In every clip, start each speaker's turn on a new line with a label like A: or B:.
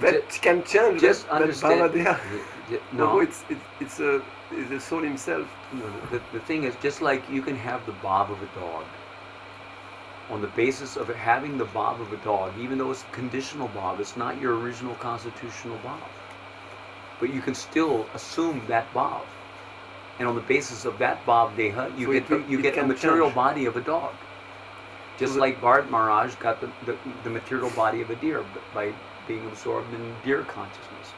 A: That can change.
B: Just
A: that
B: understand.
A: No, it's the soul himself.
B: No, the thing is, just like you can have the bob of a dog, on the basis of having the bob of a dog, even though it's a conditional bob, it's not your original constitutional bob. But you can still assume that bob. And on the basis of that bob deha, you get the material
A: change.
B: body of a dog. Just like Bharat Maharaj got the material body of a deer by being absorbed in deer consciousness.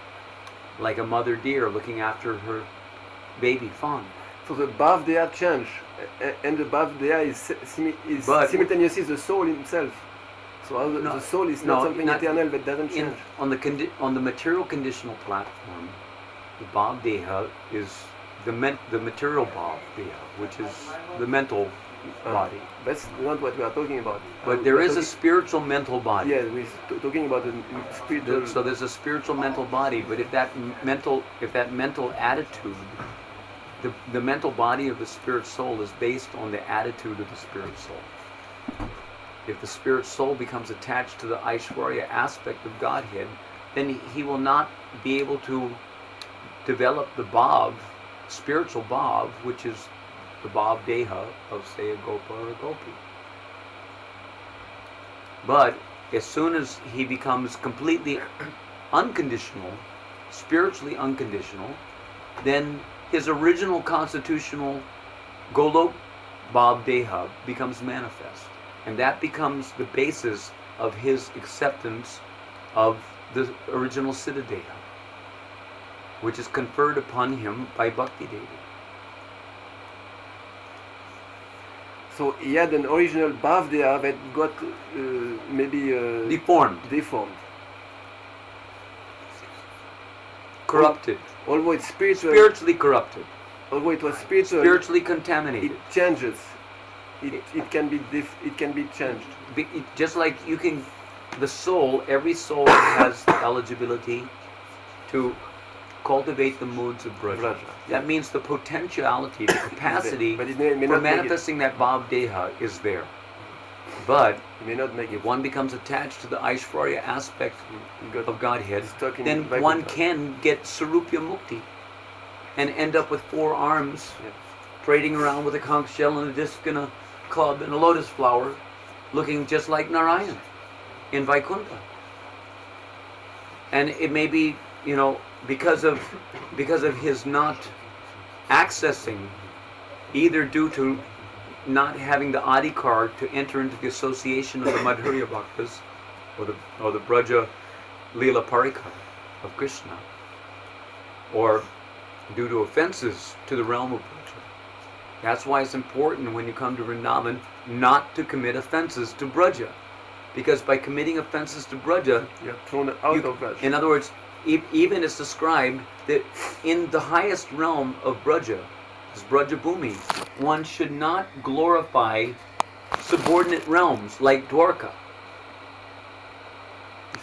B: Like a mother deer looking after her baby fawn.
A: So the Bhav Deha change, and the Bhav Deha is simultaneously the soul himself. So the soul is not something eternal that doesn't change.
B: On the material conditional platform, the Bhav Deha is the material Bhav Deha, which is the mental body.
A: That's not what we are talking about.
B: But there is a spiritual mental body.
A: Yeah, we're talking about the spiritual.
B: So there's a spiritual mental body, but if that mental attitude, the mental body of the spirit soul is based on the attitude of the spirit soul. If the spirit soul becomes attached to the Aishwarya aspect of Godhead, then he will not be able to develop the Bhav, spiritual Bhav, which is the Bhav Deha of, say, a Gopa or a Gopi. But as soon as he becomes completely unconditional, spiritually unconditional, then his original constitutional Golok Bhav Deha becomes manifest. And that becomes the basis of his acceptance of the original Siddha Deha, which is conferred upon him by Bhakti Devi.
A: So he had an original Bhav Deha that got maybe
B: deformed. Corrupted.
A: Although it's spiritual.
B: Spiritually corrupted.
A: Although it was spiritual.
B: Spiritually contaminated.
A: It changes. It can be changed.
B: Just like you can, the soul, every soul has the eligibility to cultivate the moods of Braja. That means the potentiality, the capacity for manifesting that Bhav Deha is there. But if one becomes attached to the Aishwarya aspect of Godhead, then one can get Sarupya Mukti and end up with 4 arms, parading around with a conch shell and a disc and a club and a lotus flower, looking just like Narayan in Vaikuntha. And it may be, because of his not accessing, either due to not having the adhikar to enter into the association of the Madhurya Bhaktas or the Braja Leela Parikar of Krishna, or due to offenses to the realm of Braja. That's why it's important when you come to Vrindavan not to commit offenses to Braja, because by committing offenses to Braja,
A: you're thrown out of Braja.
B: In other words, even it's described that in the highest realm of Braja, this Braja Bhumi, one should not glorify subordinate realms like Dwarka.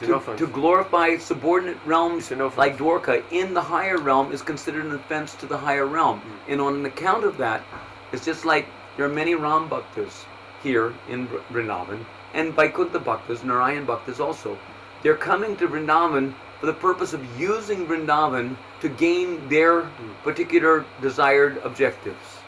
B: To glorify subordinate realms like Dwarka in the higher realm is considered an offense to the higher realm. And on account of that, it's just like there are many Ram Bhaktas here in Vrindavan, and Vaikuntha Bhaktas, Narayan Bhaktas also. They're coming to Vrindavan for the purpose of using Vrindavan to gain their particular desired objectives.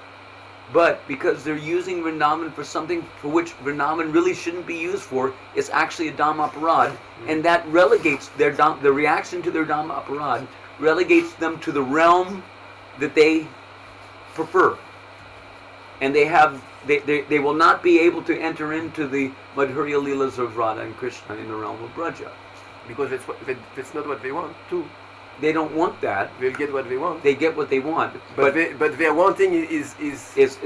B: But because they're using Vrindavan for something for which Vrindavan really shouldn't be used for, it's actually a Dhamma Aparad, and that relegates the reaction to their Dhamma Aparad relegates them to the realm that they prefer. And they will not be able to enter into the Madhurya Leelas of Radha and Krishna in the realm of Braja.
A: Because that's not what they want, too.
B: They don't want that.
A: They'll get what they want.
B: They get what they want.
A: But their wanting is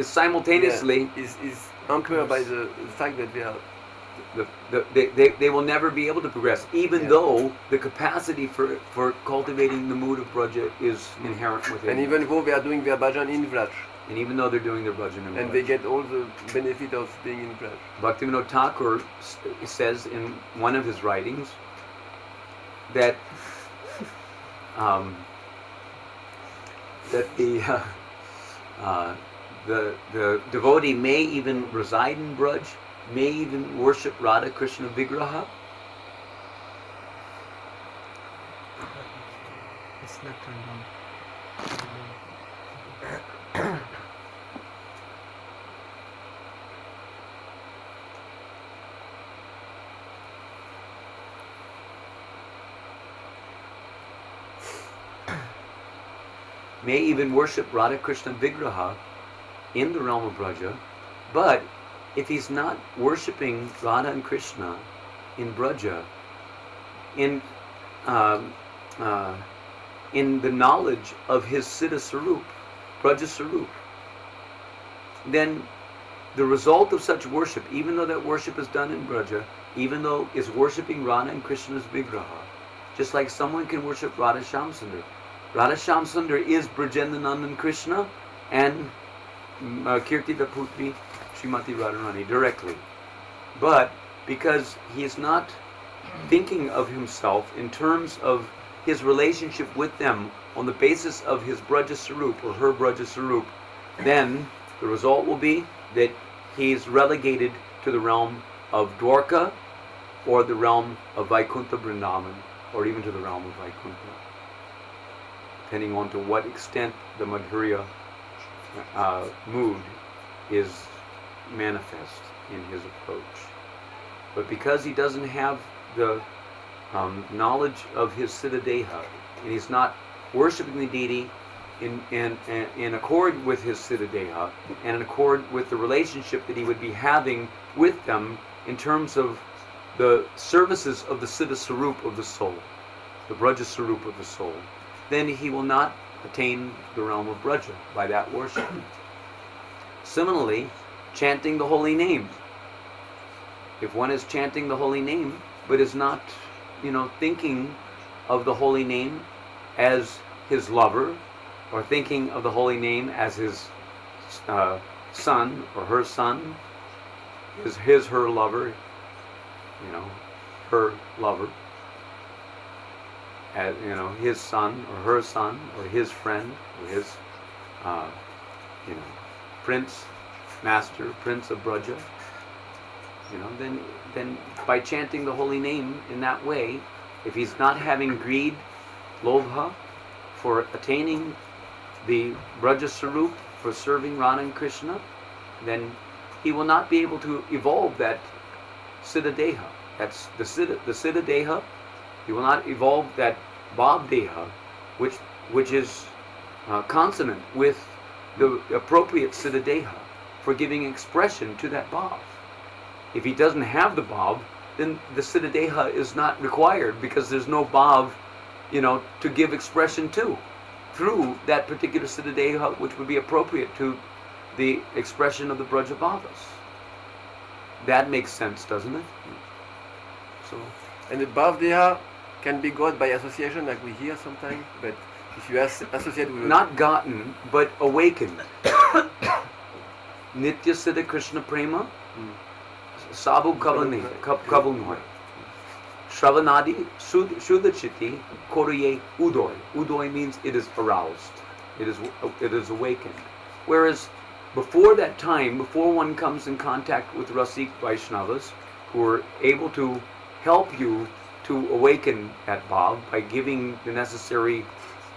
B: simultaneously
A: is anchored by the fact that they are
B: they will never be able to progress, even though the capacity for cultivating the mood of Braja is inherent within
A: them. And even though they are doing their bhajan in Vraj.
B: And even though they're doing their bhajan in Vraj.
A: And they get all the benefit of being in Vraj.
B: Bhaktivinoda Thakur says in one of his writings that that the devotee may even reside in Braj may even worship Radha Krishna Vigraha.
C: It's not turned on.
B: May even worship Radha Krishna Vigraha in the realm of Braja, but if he's not worshipping Radha and Krishna in Braja, in the knowledge of his Siddha Sarup, Braja Sarup, then the result of such worship, even though that worship is done in Braja, even though is worshipping Radha and Krishna's Vigraha, just like someone can worship Radha Shamsundar. Radha Shamsundar is Brajendanandan Krishna and Kirtita Putri Srimati Radharani directly. But because he is not thinking of himself in terms of his relationship with them on the basis of his Braja Sarup or her Braja Sarup, then the result will be that he is relegated to the realm of Dwarka or the realm of Vaikuntha Vrindavan or even to the realm of Vaikuntha, depending on to what extent the Madhurya mood is manifest in his approach. But because he doesn't have the knowledge of his Siddha Deha, and he's not worshipping the deity in accord with his Siddha Deha, and in accord with the relationship that he would be having with them in terms of the services of the Siddha Sarup of the soul, the Braja Sarup of the soul, then he will not attain the realm of Braja by that worship. Similarly, chanting the holy name. If one is chanting the holy name, but is not, thinking of the holy name as his lover, or thinking of the holy name as his son or her son, her lover, her lover, as his son or her son or his friend or his prince, master, prince of Braja, then by chanting the holy name in that way, if he's not having greed, lobha, for attaining the Braja Sarup, for serving Radha and Krishna, then he will not be able to evolve that Siddha Deha. That's the Siddha Deha. He will not evolve that Bhav Deha, which is consonant with the appropriate Siddha Deha for giving expression to that Bhav. If he doesn't have the Bhav, then the Siddha Deha is not required because there's no Bhav, to give expression to through that particular Siddha Deha, which would be appropriate to the expression of the Braja Bhavas. That makes sense, doesn't it? So,
A: and the Bhav Deha can be got by association, like we hear sometimes, but if you associate with...
B: Not gotten, but awakened. Nitya Siddha Krishna Prema, Sabu Kavanoy. Shravanadi Shuddhachiti Koruye Udoy. Udoy means it is aroused. It is awakened. Whereas before that time, before one comes in contact with Rasik Vaishnavas, who are able to help you to awaken that Bhav by giving the necessary,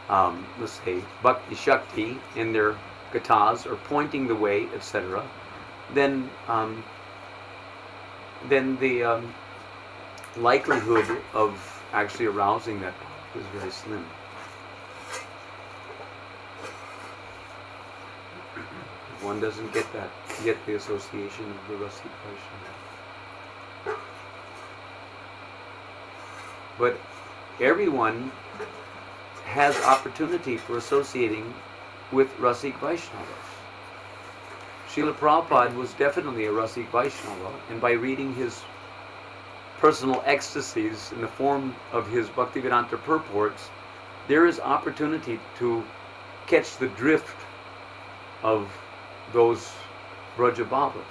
B: let's say, Bhakti Shakti in their gathas or pointing the way, etc., then the likelihood of actually arousing that Bhav is very slim. One doesn't get the association of the Rasik Vaishnava. But everyone has opportunity for associating with Rasik Vaishnavas. Srila Prabhupada was definitely a Rasik Vaishnava, and by reading his personal ecstasies in the form of his Bhaktivedanta purports, there is opportunity to catch the drift of those Braja Bhavas.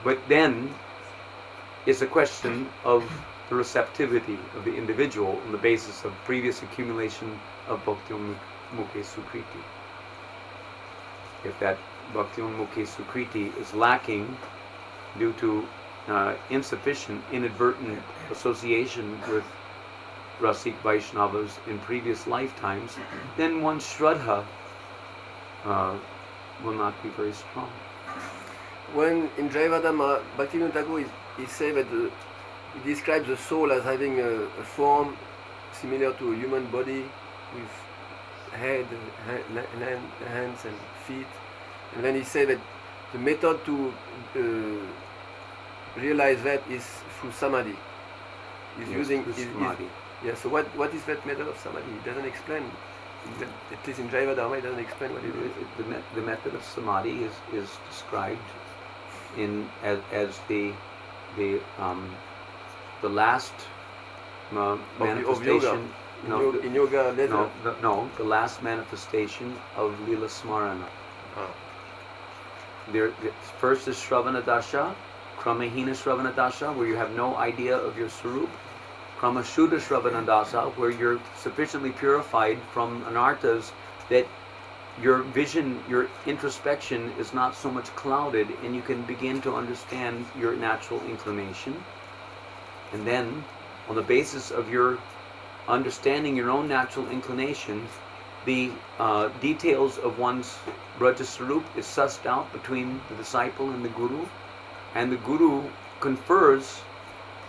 B: But then it's a question of the receptivity of the individual on the basis of previous accumulation of Bhakti Mukhe Sukriti. If that Bhakti Mukhe Sukriti is lacking due to insufficient, inadvertent association with Rasik Vaishnavas in previous lifetimes, then one's Shraddha will not be very strong.
A: When in Jayavadama, Bhaktivinoda Thakur he says that he describes the soul as having a form similar to a human body with head, hands and feet. And then he said that the method to realize that is through samadhi. He's using
B: samadhi.
A: Yeah, so what is that method of samadhi? He doesn't explain. At least in Jaiva Dharma, he doesn't explain what it is.
B: The method of samadhi is described as the last manifestation.
A: In yoga,
B: the last manifestation of Lila Smarana. First is Shravana Dasha, Kramahina Shravana Dasha, where you have no idea of your Sarup. Kramashuddha Shravana Dasha, where you're sufficiently purified from anarthas that your vision, your introspection is not so much clouded and you can begin to understand your natural inclination. And then, on the basis of your understanding your own natural inclination, the details of one's Braja Sarup is sussed out between the disciple and the Guru confers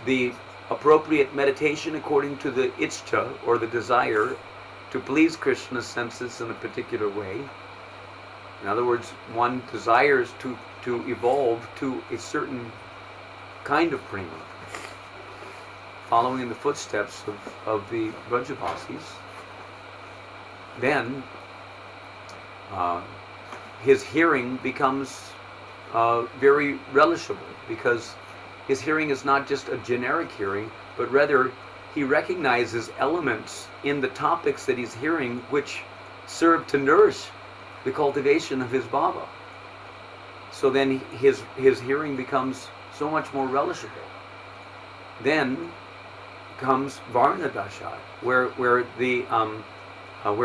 B: the appropriate meditation according to the ichcha, or the desire, to please Krishna's senses in a particular way. In other words, one desires to evolve to a certain kind of prema, following in the footsteps of the Brajavasis. Then his hearing becomes very relishable, because his hearing is not just a generic hearing, but rather he recognizes elements in the topics that he's hearing which serve to nourish the cultivation of his bhava. So then his hearing becomes so much more relishable. Then comes Varna Dasha, where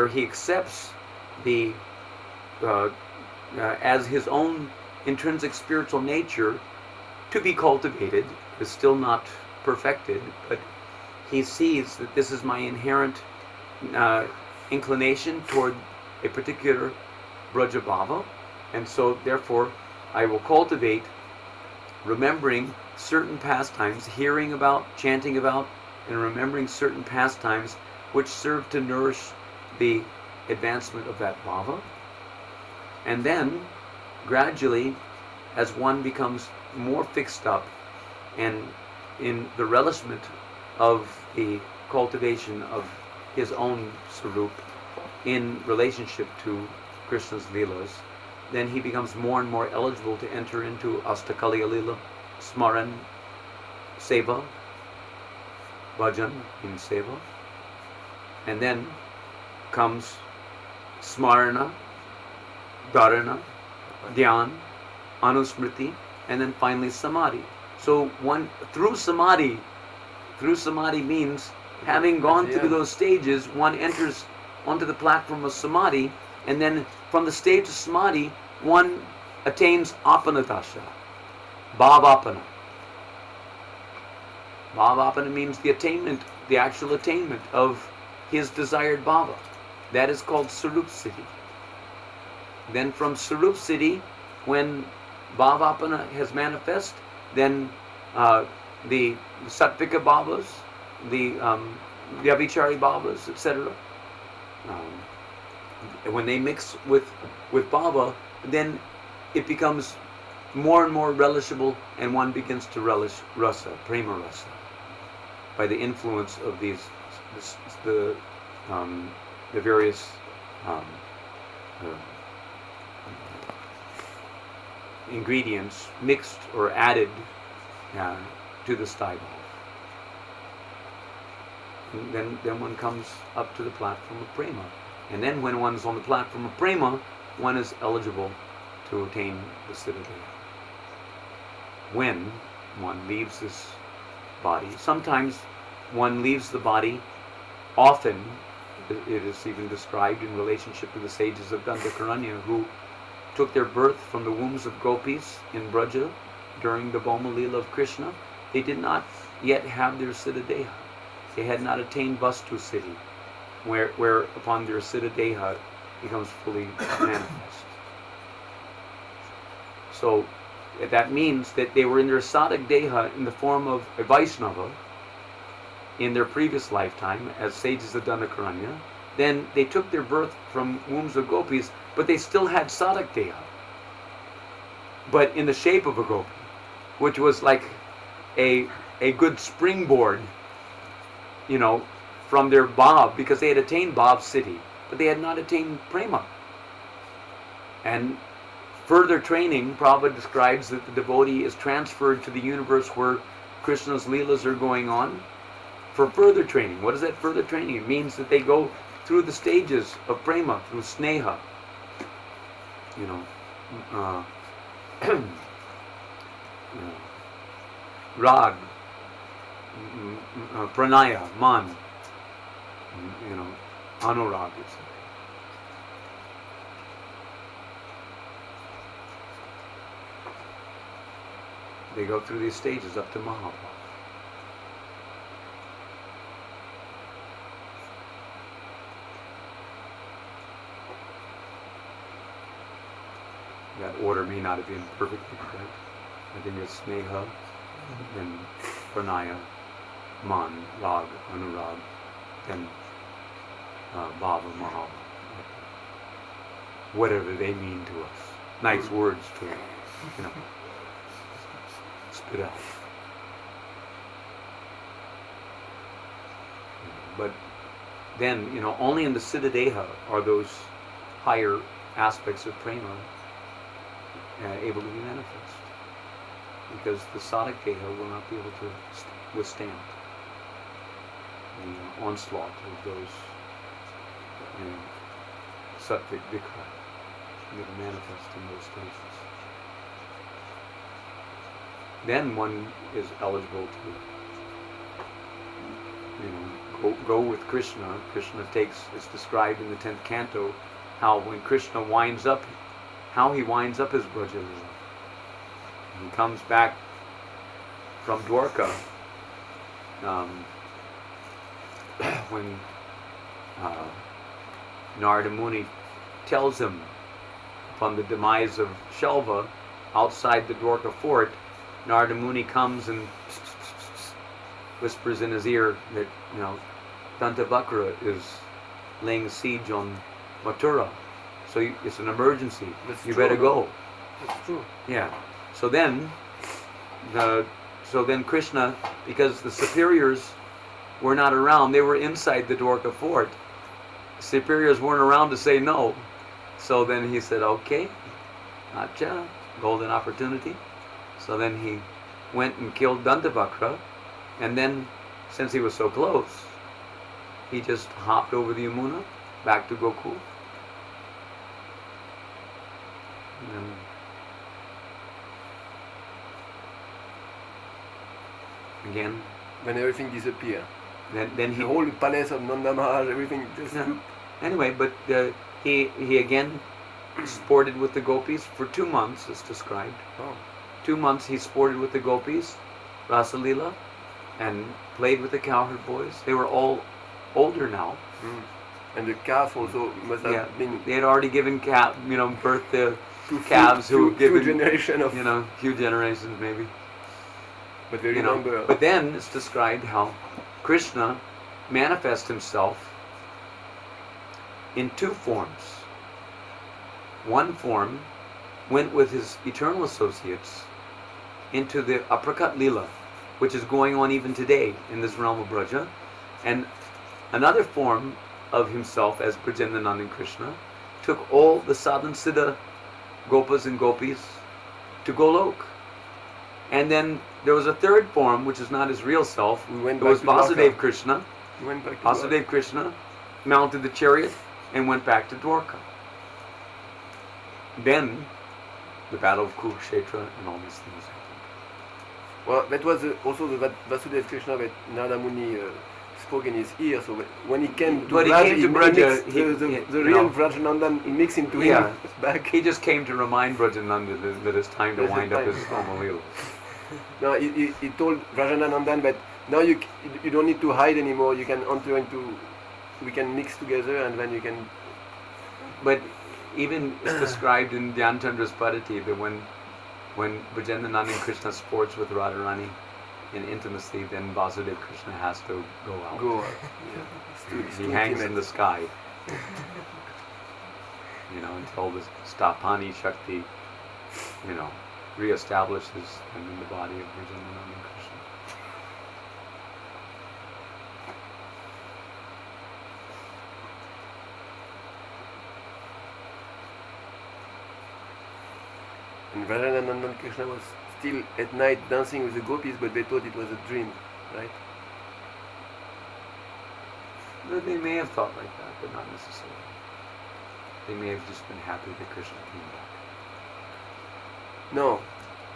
B: he accepts the as his own intrinsic spiritual nature to be cultivated, is still not perfected, but he sees that this is my inherent inclination toward a particular Brajabhava, and so therefore I will cultivate remembering certain pastimes, hearing about, chanting about, and remembering certain pastimes which serve to nourish the advancement of that bhava. And then, gradually, as one becomes more fixed up and in the relishment of the cultivation of his own Sarup in relationship to Krishna's Leelas, then he becomes more and more eligible to enter into Astakaliya Leela, Smaran, Seva, Bhajan in Seva. And then comes Smarana, Dharana, Dhyan, Anusmriti, and then finally Samadhi. So one through Samadhi means having gone through those stages, one enters onto the platform of Samadhi, and then from the stage of Samadhi, one attains Apanadasha, Bhavapana. Bhavapana means the attainment, the actual attainment of his desired bhava. That is called Sarup Siddhi. Then from Sarup Siddhi, when Bhavapana has manifest, then the Sattvika bhavas, the Vyavichari bhavas, etc. When they mix with bhava, then it becomes more and more relishable, and one begins to relish rasa, prema rasa, by the influence of the various ingredients mixed or added to the sthai bhava. Then one comes up to the platform of prema. And then when one's on the platform of prema, one is eligible to attain the Siddhadaya. When one leaves this body, sometimes one leaves the body, often it is even described in relationship to the sages of Dandakaranya, who took their birth from the wombs of gopis in Braja, during the Bhoma Leela of Krishna, they did not yet have their Siddha Deha. They had not attained Vastu Siddhi, where upon their Siddha Deha becomes fully manifest. So that means that they were in their Sadhak Deha in the form of a Vaishnava in their previous lifetime as sages of Dandakaranya. Then they took their birth from wombs of gopis, but they still had Sadhak Deha, but in the shape of a gopi, which was like a good springboard, from their bhav, because they had attained bhav siddhi, but they had not attained prema. And further training, Prabhupada describes that the devotee is transferred to the universe where Krishna's leelas are going on for further training. What is that further training? It means that they go through the stages of prema, through sneha, rag, pranaya, man, anurag, etc. They go through these stages up to Mahabhav. That order may not have been perfectly correct. I think it's Sneha, then Pranaya, Man, Rag, Anurag, then Bhava, Mahabhava. Whatever they mean to us. Nice words to, spit out. But then, only in the Siddha Deha are those higher aspects of prema able to be manifest, because the Sadhak Deha will not be able to withstand the onslaught of those sattvic vikra that manifest in those stages. Then one is eligible to go with Krishna. Krishna it's described in the 10th canto, how when Krishna winds up his Braja Leela. He comes back from Dwarka when Narada Muni tells him upon the demise of Shelva outside the Dwarka fort. Narada Muni comes and whispers in his ear that Dantavakra is laying siege on Mathura. So it's an emergency. You better go.
A: That's true.
B: Yeah. So then Krishna, because the superiors were not around, they were inside the Dwarka fort. The superiors weren't around to say no. So then he said, okay, acha, golden opportunity. So then he went and killed Dantavakra, and then, since he was so close, he just hopped over the Yamuna back to Gokul. And again,
A: when everything disappeared,
B: then
A: the whole palace of Nanda Maharaj, everything just.
B: Yeah. Anyway, but he again sported with the gopis for 2 months, as described.
A: Oh.
B: 2 months he sported with the gopis, Rasa Leela, and played with the cowherd boys. They were all older now.
A: Mm. And the calf also must have been.
B: They had already given birth to calves who were given few generations maybe.
A: But they remember.
B: But then it's described how Krishna manifests himself in 2 forms. One form went with his eternal associates into the Aprakat Leela, which is going on even today in this realm of Braja, and another form of himself as Brajendanandan Krishna took all the Sadhan Siddha Gopas and Gopis to Golok. And then there was a third form, which is not his real self. It was Vasudev Krishna. Vasudev Krishna mounted the chariot and went back to Dwarka. Then the battle of Kurukshetra and all these things happened.
A: Well, that was also the Vasudeva Krishna that Narada Muni spoke in his ear. So when he came to Braja, the real Vrajanandan mixed into him back.
B: He just came to remind Brajananda that it's time to wind up his Amalila.
A: No, he told Rajananandan that now you don't need to hide anymore. You can enter into, we can mix together, and then you can.
B: But even it's described in Dhyan Chandra's Padati that when Brajendranand and Krishna sports with Radharani in intimacy, then Vasudeva Krishna has to go out.
A: Go out. Yeah.
B: He hangs in the sky. Until the Stapani Shakti, reestablishes him in the body of Brajendranand and Krishna.
A: And Rajanandan and Krishna was still at night dancing with the gopis, but they thought it was a dream, right?
B: But they may have thought like that, but not necessarily. They may have just been happy that Krishna came back.
A: No,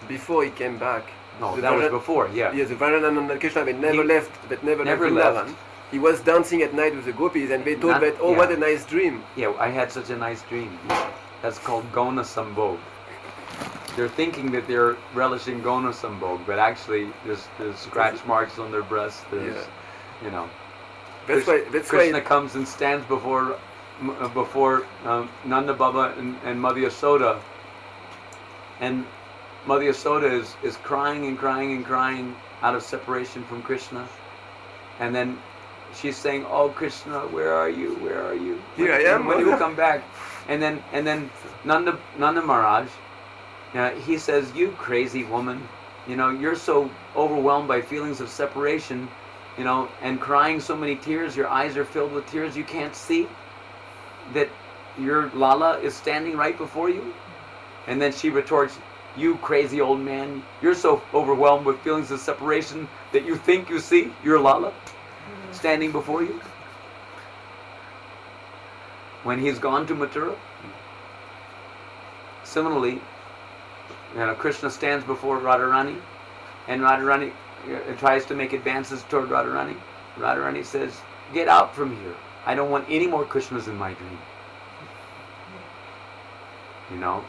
A: before he came back.
B: No, that was before, yeah.
A: Yes, the Rajanandan and Krishna, they never left. That never left.
B: Left.
A: He was dancing at night with the gopis, and they thought that, what a nice dream.
B: Yeah, I had such a nice dream. That's called Gona Sambhog. They're thinking that they're relishing Gona Sambhog, but actually there's scratch marks on their breasts. There's,
A: That's
B: Krishna comes and stands before Nanda Baba and Mother Yasoda, and Mother Yasoda is crying and crying and crying out of separation from Krishna, and then she's saying, "Oh Krishna, where are you? Where are you?
A: Here I am.
B: When do you come back?" And then Nanda Maharaj, he says, "You crazy woman, you're so overwhelmed by feelings of separation, and crying so many tears, your eyes are filled with tears, you can't see that your Lala is standing right before you?" And then she retorts, "You crazy old man, you're so overwhelmed with feelings of separation that you think you see your Lala standing before you when he's gone to Mathura." Similarly, Krishna stands before Radharani, and Radharani tries to make advances toward Radharani. Radharani says, "Get out from here. I don't want any more Krishnas in my dream.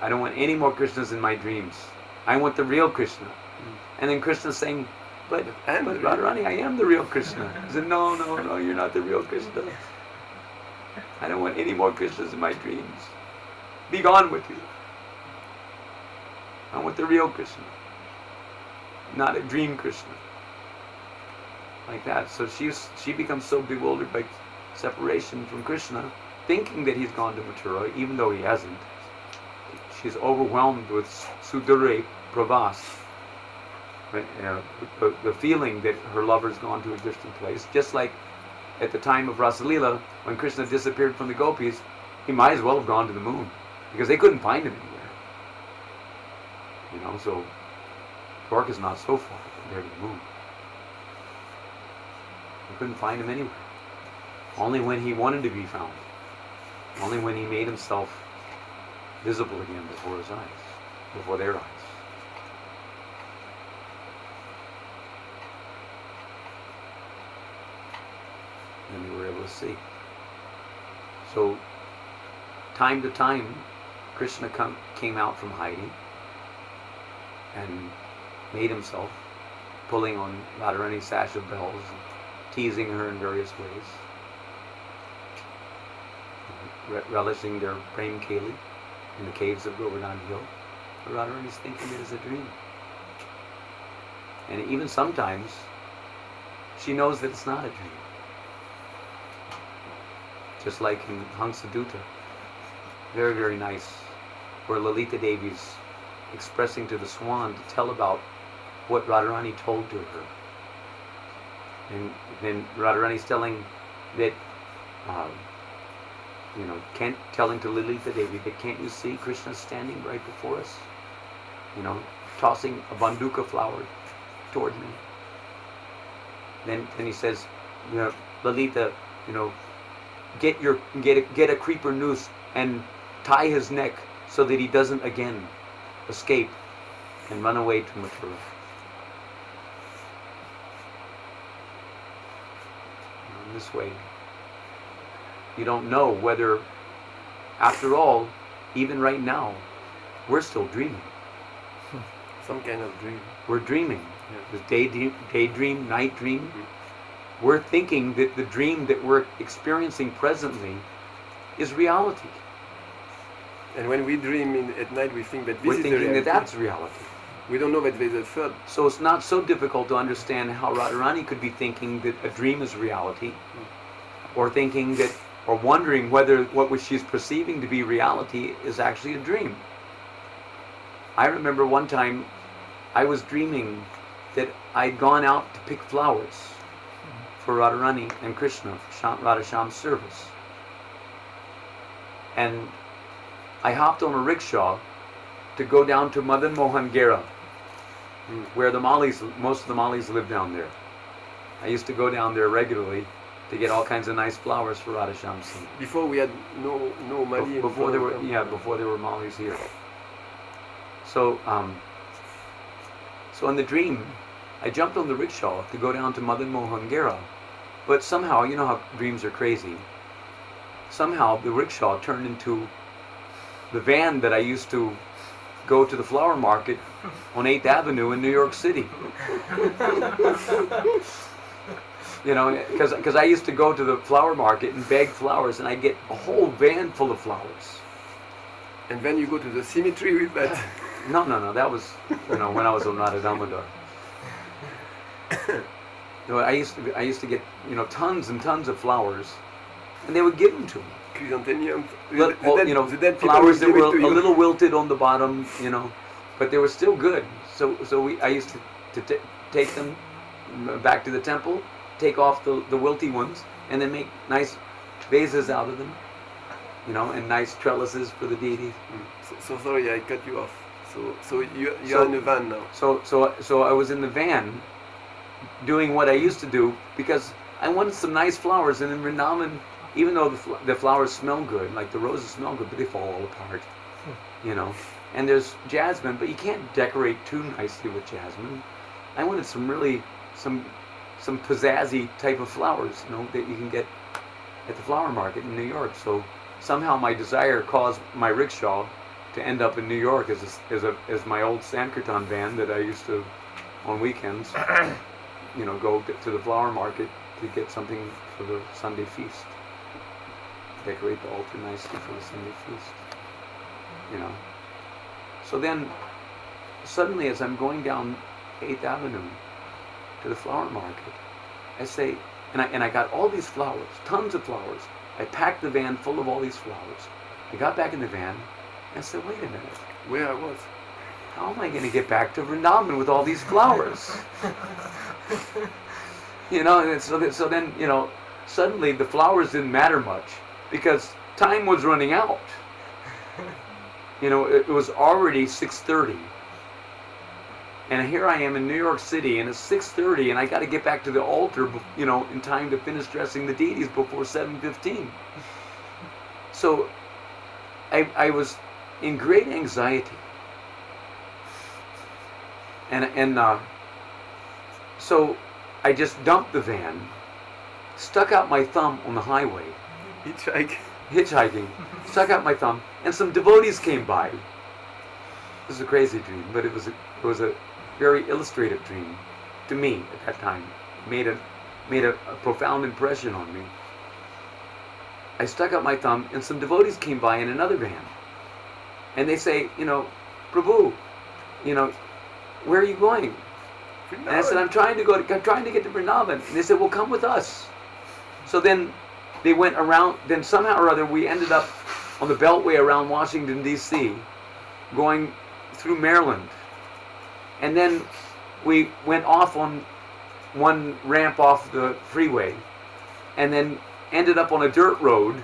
B: I don't want any more Krishnas in my dreams. I want the real Krishna." And then Krishna's saying, but Radharani, I am the real Krishna. He said, no, you're not the real Krishna. I don't want any more Krishnas in my dreams. Be gone with you. I want the real Krishna, not a dream Krishna. Like that. So she becomes so bewildered by separation from Krishna, thinking that he's gone to Mathura, even though he hasn't. She's overwhelmed with Sudure Pravas, the feeling that her lover's gone to a distant place. Just like at the time of Rasalila, when Krishna disappeared from the gopis, he might as well have gone to the moon, because they couldn't find him anywhere. So Dwarka's not so far compared to the moon. They couldn't find him anywhere. Only when he wanted to be found. Only when he made himself visible again before his eyes, before their eyes. And they were able to see. So, time to time, Krishna came out from hiding and made himself, pulling on Radharani's sash of bells, and teasing her in various ways, relishing their prem keli in the caves of Govardhan Hill. But Radharani's thinking it is a dream. And even sometimes, she knows that it's not a dream. Just like in Hansadutta, very, very nice, where Lalita Devi's expressing to the swan to tell about what Radharani told to her. And then Radharani's telling that, telling to Lalita Devi that, can't you see Krishna standing right before us? Tossing a banduka flower toward me. Then he says, Lalita, get a creeper noose and tie his neck so that he doesn't again escape and run away to Mathura. In this way, you don't know whether, after all, even right now, we're still dreaming.
A: Some kind of dream.
B: We're dreaming.
A: Yeah.
B: The daydream, night dream. We're thinking that the dream that we're experiencing presently is reality.
A: And when we dream at night, we think that this
B: We're
A: is the
B: thinking
A: reality.
B: that that's reality.
A: We don't know that there's a third.
B: So it's not so difficult to understand how Radharani could be thinking that a dream is reality, or thinking that, or wondering whether what she's perceiving to be reality is actually a dream. I remember one time I was dreaming that I'd gone out to pick flowers for Radharani and Krishna, for Radhashyam's service. And I hopped on a rickshaw to go down to Madan Mohan Gera, where most of the Malis live down there. I used to go down there regularly to get all kinds of nice flowers for Radhashyam's scene.
A: Before we had no Mali.
B: Before there were Malis here. So so in the dream, I jumped on the rickshaw to go down to Madan Mohan Gera, but somehow, you know how dreams are crazy. Somehow the rickshaw turned into the van that I used to go to the flower market on 8th Avenue in New York City. You know, because I used to go to the flower market and beg flowers, and I get a whole van full of flowers.
A: And then you go to the cemetery with that.
B: No, that was, when I was on Radha Damodar. I used to get, tons and tons of flowers, and they would give them to me.
A: Chrysanthemum.
B: Flowers that were a little wilted on the bottom, but they were still good. So I used to take them back to the temple, take off the wilty ones, and then make nice vases out of them, and nice trellises for the deities.
A: So sorry, I cut you off. So you're in the van now.
B: So I was in the van, doing what I used to do because I wanted some nice flowers, and in Vrindavan, even though the flowers smell good, like the roses smell good, but they fall all apart, And there's jasmine, but you can't decorate too nicely with jasmine. I wanted some pizzazzy type of flowers, that you can get at the flower market in New York. So somehow my desire caused my rickshaw to end up in New York as my old Sankirtan van that I used to, on weekends, go to the flower market to get something for the Sunday feast. Decorate the altar nicely for the Sunday feast. So then, suddenly as I'm going down 8th Avenue to the flower market, I say, and I got all these flowers, tons of flowers. I packed the van full of all these flowers. I got back in the van, and I said, wait a minute.
A: Where I was?
B: How am I going to get back to Vrindavan with all these flowers? And so then, suddenly the flowers didn't matter much because time was running out. It was already 6:30. And here I am in New York City, and it's 6:30, and I got to get back to the altar, in time to finish dressing the deities before 7:15. So I was in great anxiety. And so I just dumped the van, stuck out my thumb on the highway. Hitchhiking. Stuck out my thumb, and some devotees came by. It was a crazy dream, but it was a very illustrative dream to me at that time. Made a profound impression on me. I stuck out my thumb, and some devotees came by in another van, and they say, Prabhu, where are you going? And I said, I'm trying to get to Vrindavan. And they said, well, come with us. So then they went around. Then somehow or other, we ended up on the Beltway around Washington, D.C., going through Maryland. And then we went off on one ramp off the freeway, and then ended up on a dirt road,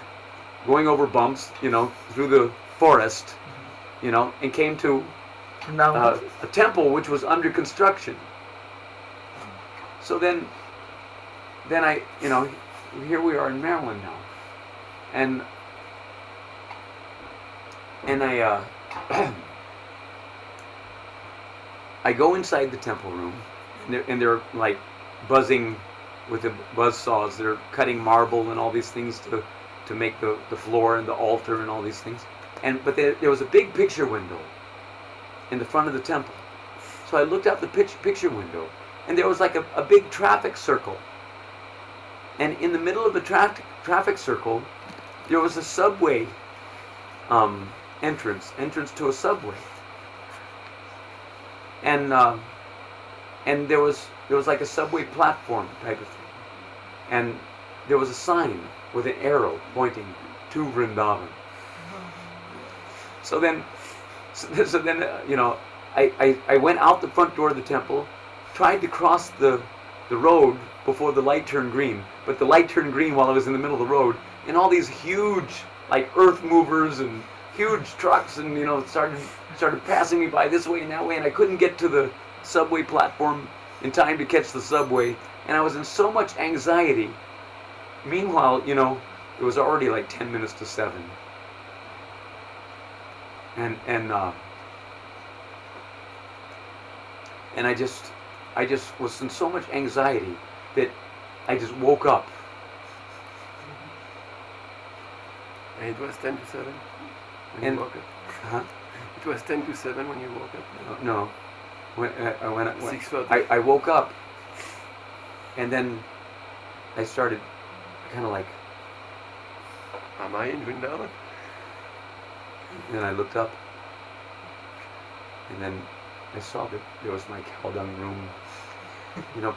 B: going over bumps, through the forest, and came to a temple which was under construction. So then I, here we are in Maryland now, and I I go inside the temple room, and they're like buzzing with the buzz saws. They're cutting marble and all these things to make the floor and the altar and all these things. But there was a big picture window in the front of the temple, So I looked out the picture window, and there was like a big traffic circle. And in the middle of the traffic circle, there was a subway entrance to a subway. And there was like a subway platform type of thing. And there was a sign with an arrow pointing to Vrindavan. So then, I went out the front door of the temple, tried to cross the road before the light turned green, but the light turned green while I was in the middle of the road, and all these huge, like, earth movers and huge trucks, and started passing me by this way and that way, and I couldn't get to the subway platform in time to catch the subway, and I was in so much anxiety. Meanwhile, it was already like 10 minutes to 7. And I just was in so much anxiety that I just woke up.
A: And it was 10 to 7 when you woke up?
B: Huh?
A: It was 10 to 7 when you woke up?
B: No. When
A: 6:30.
B: I woke up, and then I started kind of like,
A: am I in Vrindavan?
B: and then I looked up, and then I saw that there was my cow dung room,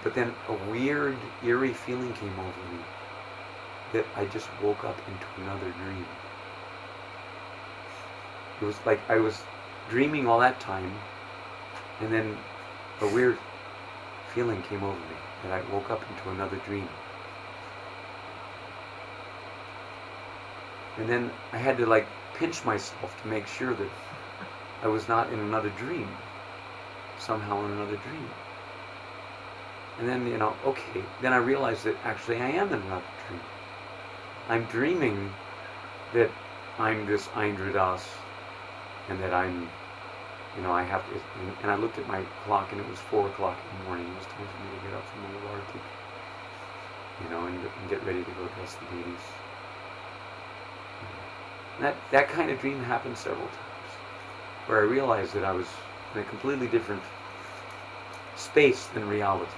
B: but then a weird, eerie feeling came over me that I just woke up into another dream. It was like I was dreaming all that time, and then a weird feeling came over me that I woke up into another dream. And then I had to like pinch myself to make sure that I was not in another dream, somehow in another dream. And then, okay, then I realized that actually I am in another dream. I'm dreaming that I'm this Aindra, and that I'm, I have to, and I looked at my clock, and it was 4 o'clock in the morning. It was time for me to get up from the Arati, and get ready to go dress the deities. That kind of dream happened several times, where I realized that I was in a completely different space than reality.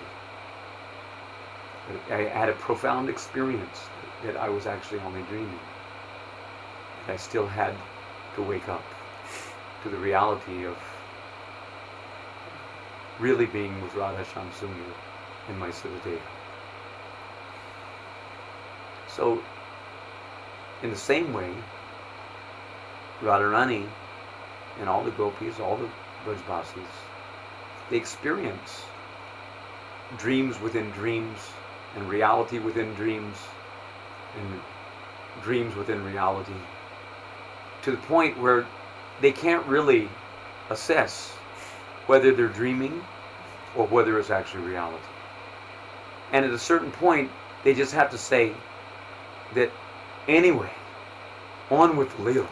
B: I had a profound experience that I was actually only dreaming. And I still had to wake up to the reality of really being with Radha Shamsundar in my Siddhadeha. So, in the same way, Radharani and all the gopis, all the Brajbasis, they experience dreams within dreams, and reality within dreams, and dreams within reality, to the point where they can't really assess whether they're dreaming or whether it's actually reality. And at a certain point, they just have to say that, anyway, on with the Leela.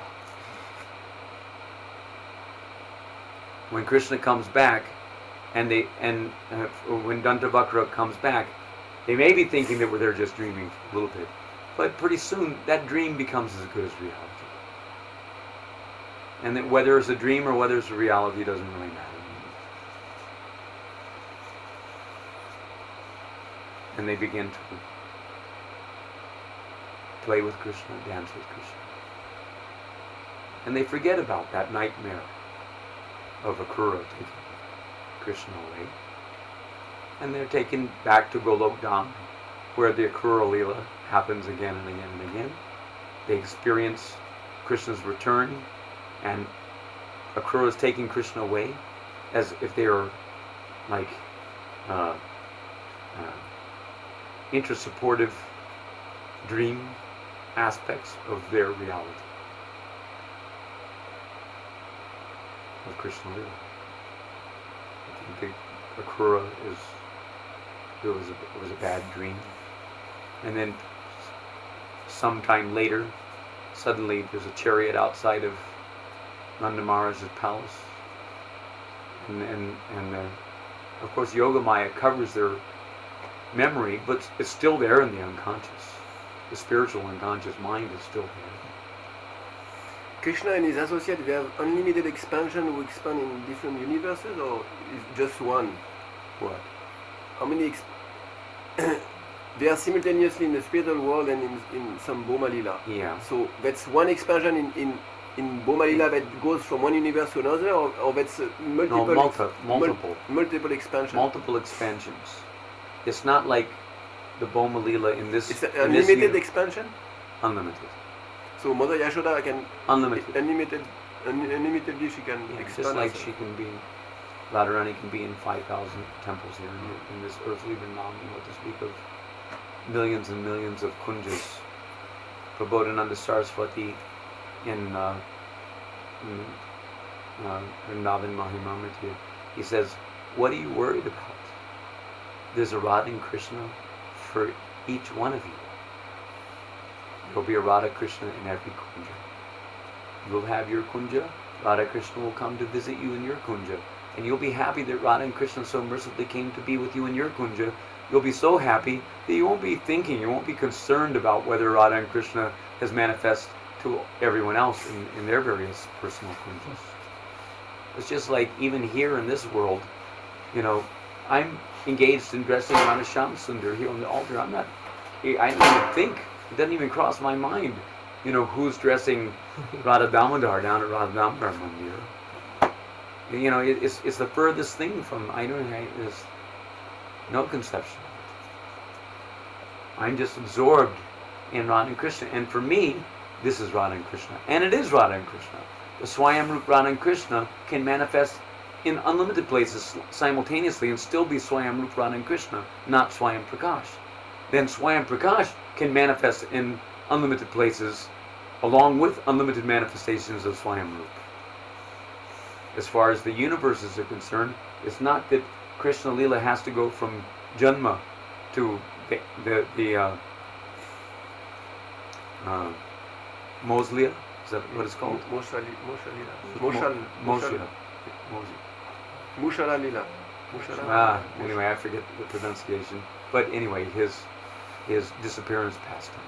B: When Krishna comes back, and when Dantavakra comes back, they may be thinking that they're just dreaming for a little bit, but pretty soon that dream becomes as good as reality. And that whether it's a dream or whether it's a reality doesn't really matter. And they begin to play with Krishna, dance with Krishna. And they forget about that nightmare of Akrura taking Krishna away. And they're taken back to Golok Dham, where the Akrura Leela happens again and again and again. They experience Krishna's return, and Akrura is taking Krishna away as if they are like intrasupportive dream aspects of their reality of Krishna Leela. I think Akrura it was a bad dream, and then sometime later, suddenly there's a chariot outside of Nanda Maharaj's palace, and of course Yogamaya covers their memory, but it's still there in the unconscious. The spiritual unconscious mind is still
A: Krishna and his associates, they have unlimited expansion who expand in different universes, or is just one?
B: What?
A: How many they are simultaneously in the spiritual world and in some Boma Lila.
B: Yeah.
A: So that's one expansion in Boma Lila that goes from one universe to another, or that's multiple, multiple expansions.
B: Multiple expansions. It's not like the Boma Lila in this.
A: It's an unlimited expansion?
B: Unlimited.
A: So Mother Yashoda can
B: unlimited.
A: Unlimitedly she can expand.
B: Just like she can be, Radharani can be in 5,000 temples here in this earthly Vrindavan, what to speak of millions and millions of kunjas. Prabodhananda Saraswati in Vrindavan Mahimamrita, he says, what are you worried about? There's a Radha and Krishna for each one of you. There will be a Radha Krishna in every kunja. You will have your kunja, Radha Krishna will come to visit you in your kunja. And you'll be happy that Radha and Krishna so mercifully came to be with you in your kunja. You'll be so happy that you won't be thinking, you won't be concerned about whether Radha and Krishna has manifest to everyone else in their various personal kunjas. It's just like even here in this world, I'm engaged in dressing Radha Shyam Sundar here on the altar. I don't even think, it doesn't even cross my mind, who's dressing Radha Damodar down at Radha Damodar Mandir. It's the furthest thing from, there's no conception. I'm just absorbed in Radha and Krishna. And for me, this is Radha and Krishna. And it is Radha and Krishna. The Swayam Radha and Krishna can manifest in unlimited places simultaneously and still be Swayam Radha and Krishna, not Swayam Prakash. Then Swayam Prakash can manifest in unlimited places along with unlimited manifestations of Swayam Rup. As far as the universes are concerned, it's not that Krishna Lila has to go from Janma to the Moslia. Is that what it's called?
A: Mushala Lila.
B: Anyway, I forget the pronunciation. But anyway, his disappearance pastimes.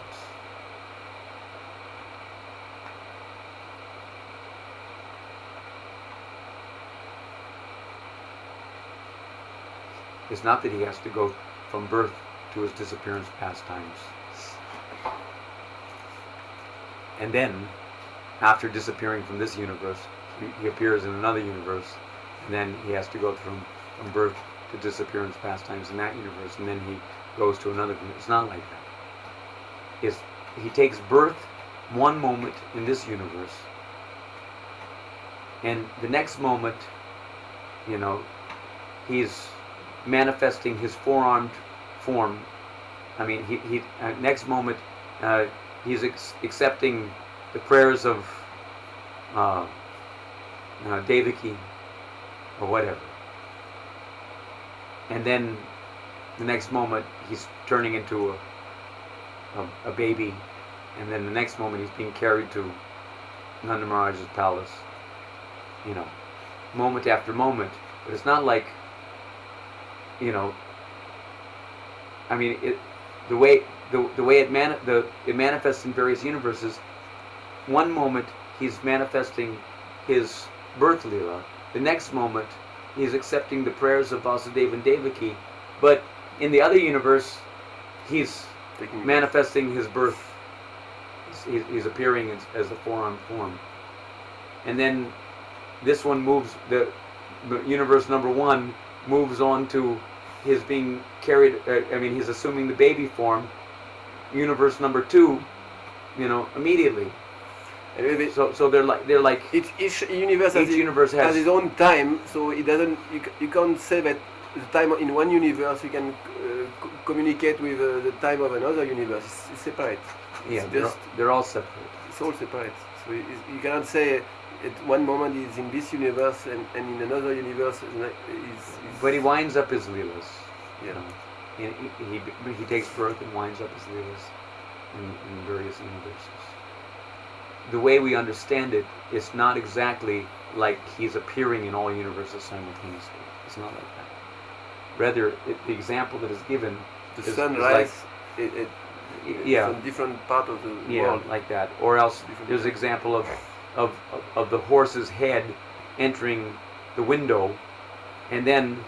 B: It's not that he has to go from birth to his disappearance pastimes. And then, after disappearing from this universe, he appears in another universe, and then he has to go from birth to disappearance pastimes in that universe, and then he goes to another universe. It's not like that. He takes birth one moment in this universe, and the next moment, he's manifesting his four-armed form. Next moment, he's accepting the prayers of Devaki or whatever. And then the next moment, he's turning into a baby. And then the next moment, he's being carried to Nanda Maharaj's palace. Moment after moment. But it's not like, the way it manifests in various universes. One moment he's manifesting his birth lila. The next moment he's accepting the prayers of Vasudeva and Devaki. But in the other universe, he's manifesting his birth. He's appearing as the four-armed form. And then this one moves, the universe number one moves on to his being carried, he's assuming the baby form. Universe number two, immediately. So they're like
A: each universe has its own time, so it doesn't. You can't say that the time in one universe you can communicate with the time of another universe. It's separate.
B: Yeah, they're all separate.
A: It's all separate. So you cannot say at one moment he's in this universe and in another universe is.
B: But he winds up his leelas. And he takes birth and winds up his leelas in various universes. The way we understand it, it's not exactly like he's appearing in all universes simultaneously. It's not like that. Rather, the example that is given
A: the sunrise
B: from
A: different part of the world.
B: Yeah, like that. Or else there's an example of of the horse's head entering the window, and then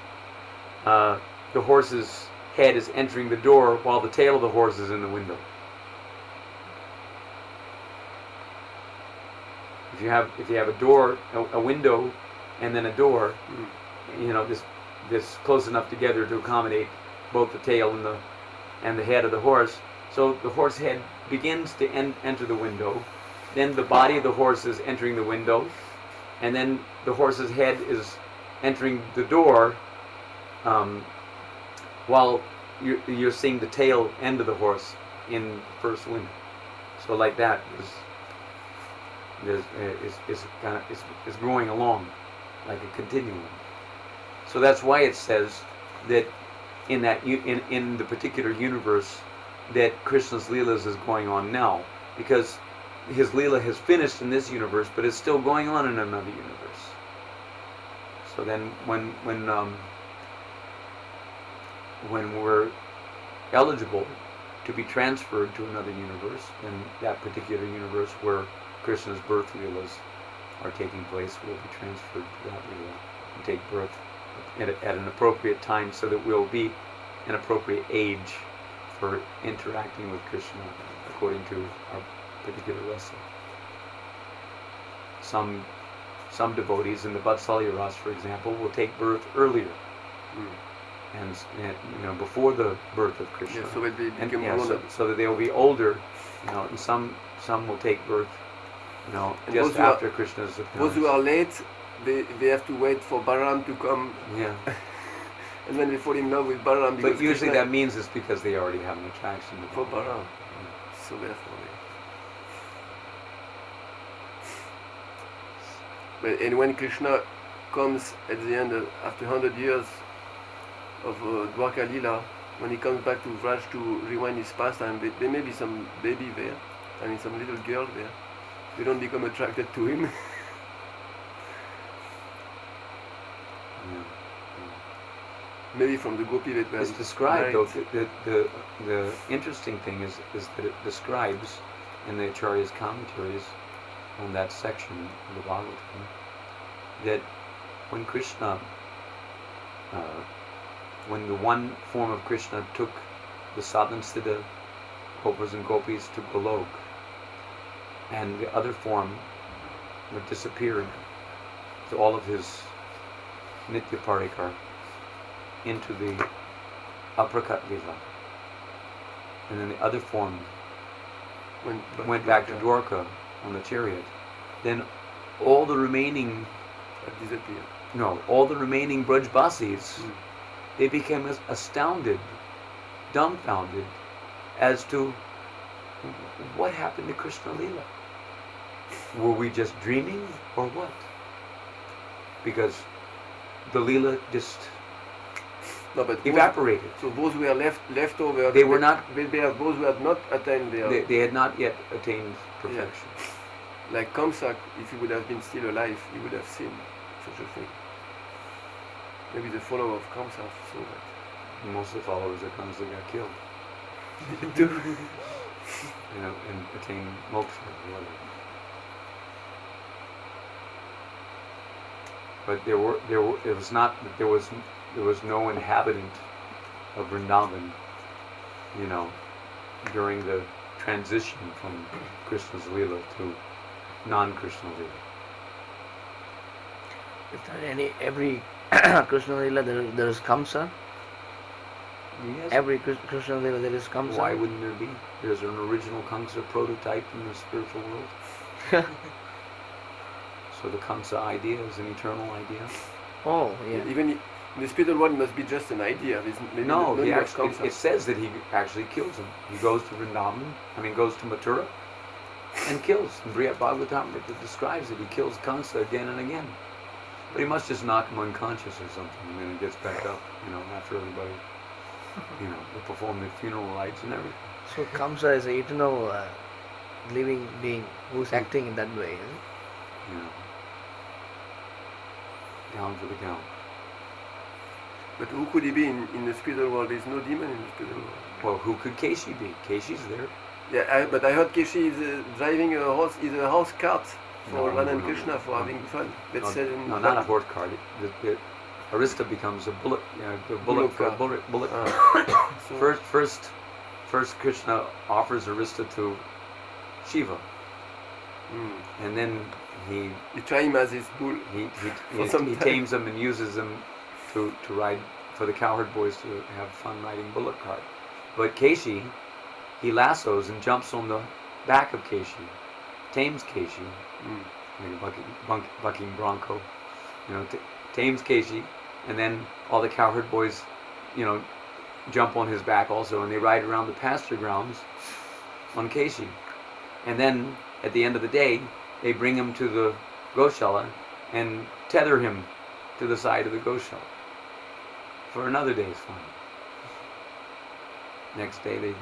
B: the horse's head is entering the door while the tail of the horse is in the window. If you have a door, a window, and then a door, you know, this close enough together to accommodate both the tail and the head of the horse. So the horse head begins to enter the window, then the body of the horse is entering the window, and then the horse's head is entering the door, while you're seeing the tail end of the horse in the first window. So like that is growing along like a continuum. So that's why it says that in the particular universe that Krishna's Leelas is going on now, because his Leela has finished in this universe, but it's still going on in another universe. So then when we're eligible to be transferred to another universe, then that particular universe where Krishna's birth Leelas are taking place will be transferred to that Leela and take birth at an appropriate time, so that we'll be an appropriate age for interacting with Krishna according to our particular rasa. Some devotees in the Vatsalya Ras, for example, will take birth earlier, and you know, before the birth of Krishna,
A: so
B: that they will be older, you know, and some will take birth, you know,
A: and
B: just after Krishna's appearance.
A: Those who are late, they have to wait for Balaram to come.
B: Yeah.
A: And then they fall in love with Balaram.
B: But usually that means it's because they already have an attraction to
A: for Balaram. So therefore and when Krishna comes at the end, after 100 years of Dwarka Lila, when he comes back to Vraj to rewind his pastime, there may be some baby there, I mean some little girl there. They don't become attracted to him. Maybe from the gopi that
B: it's described, though. The interesting thing is that it describes in the Acharya's commentaries on that section of the Bhagavatam that when Krishna, when the one form of Krishna took the Sadhansiddha Gopas and Gopis to Golok, and the other form disappeared to all of his Nitya Parikar into the Aprakat Lila, and then the other form went back to Dwarka on the chariot, then all the remaining
A: disappeared.
B: No, all the remaining Brajbasis, they became astounded, dumbfounded as to what happened to Krishna Lila. Were we just dreaming or what? Because the Lila just evaporated.
A: So those who were left over,
B: they were not.
A: Those who had not attained their.
B: They had not yet attained perfection.
A: Yeah. Like Kamsa, if he would have been still alive, he would have seen such a thing. Maybe the follower of Kamsa saw that.
B: Most of the followers of Kamsa got killed. You know, and attained moksha or whatever. But there was no inhabitant of Vrindavan, you know, during the transition from Krishna's Leela to non-Krishna Leela.
C: Is there every Krishna Leela there is Kamsa?
B: Yes.
C: Every Krishna Leela there is Kamsa?
B: Why wouldn't there be? There's an original Kamsa prototype in the spiritual world. So the Kamsa idea is an eternal idea.
C: Oh, yeah.
A: Even in the spiritual world, must be just an idea.
B: It says that he actually kills him. He goes to Vrindavan, goes to Mathura, and kills. In Brihad Bhagavatam, it describes that he kills Kamsa again and again. But he must just knock him unconscious or something, and then he gets back up, after everybody, they perform the funeral rites and everything.
C: So Kamsa is an eternal living being who's acting in that way, isn't it?
B: Down for the count.
A: But who could he be in the spiritual world? There's no demon in the spiritual world.
B: Well, who could Keshi be? Keshi's there.
A: Yeah, but I heard Keshi is driving a horse, is a horse cart. for Radha and Krishna for having fun. Let's say in
B: not a horse cart. Arista becomes a bullock. The bullock
A: cart.
B: bullock.
A: So
B: First Krishna offers Arista to Shiva, and then he
A: try him as his bull.
B: He
A: some time.
B: tames him and uses him to ride for the cowherd boys to have fun riding bullock cart. But Keshi, he lassos and jumps on the back of Keshi, tames Keshi, like a bucking bronco, tames Keshi, and then all the cowherd boys, jump on his back also, and they ride around the pasture grounds on Keshi. And then at the end of the day, they bring him to the Goshala and tether him to the side of the Goshala for another day's fun. Next day they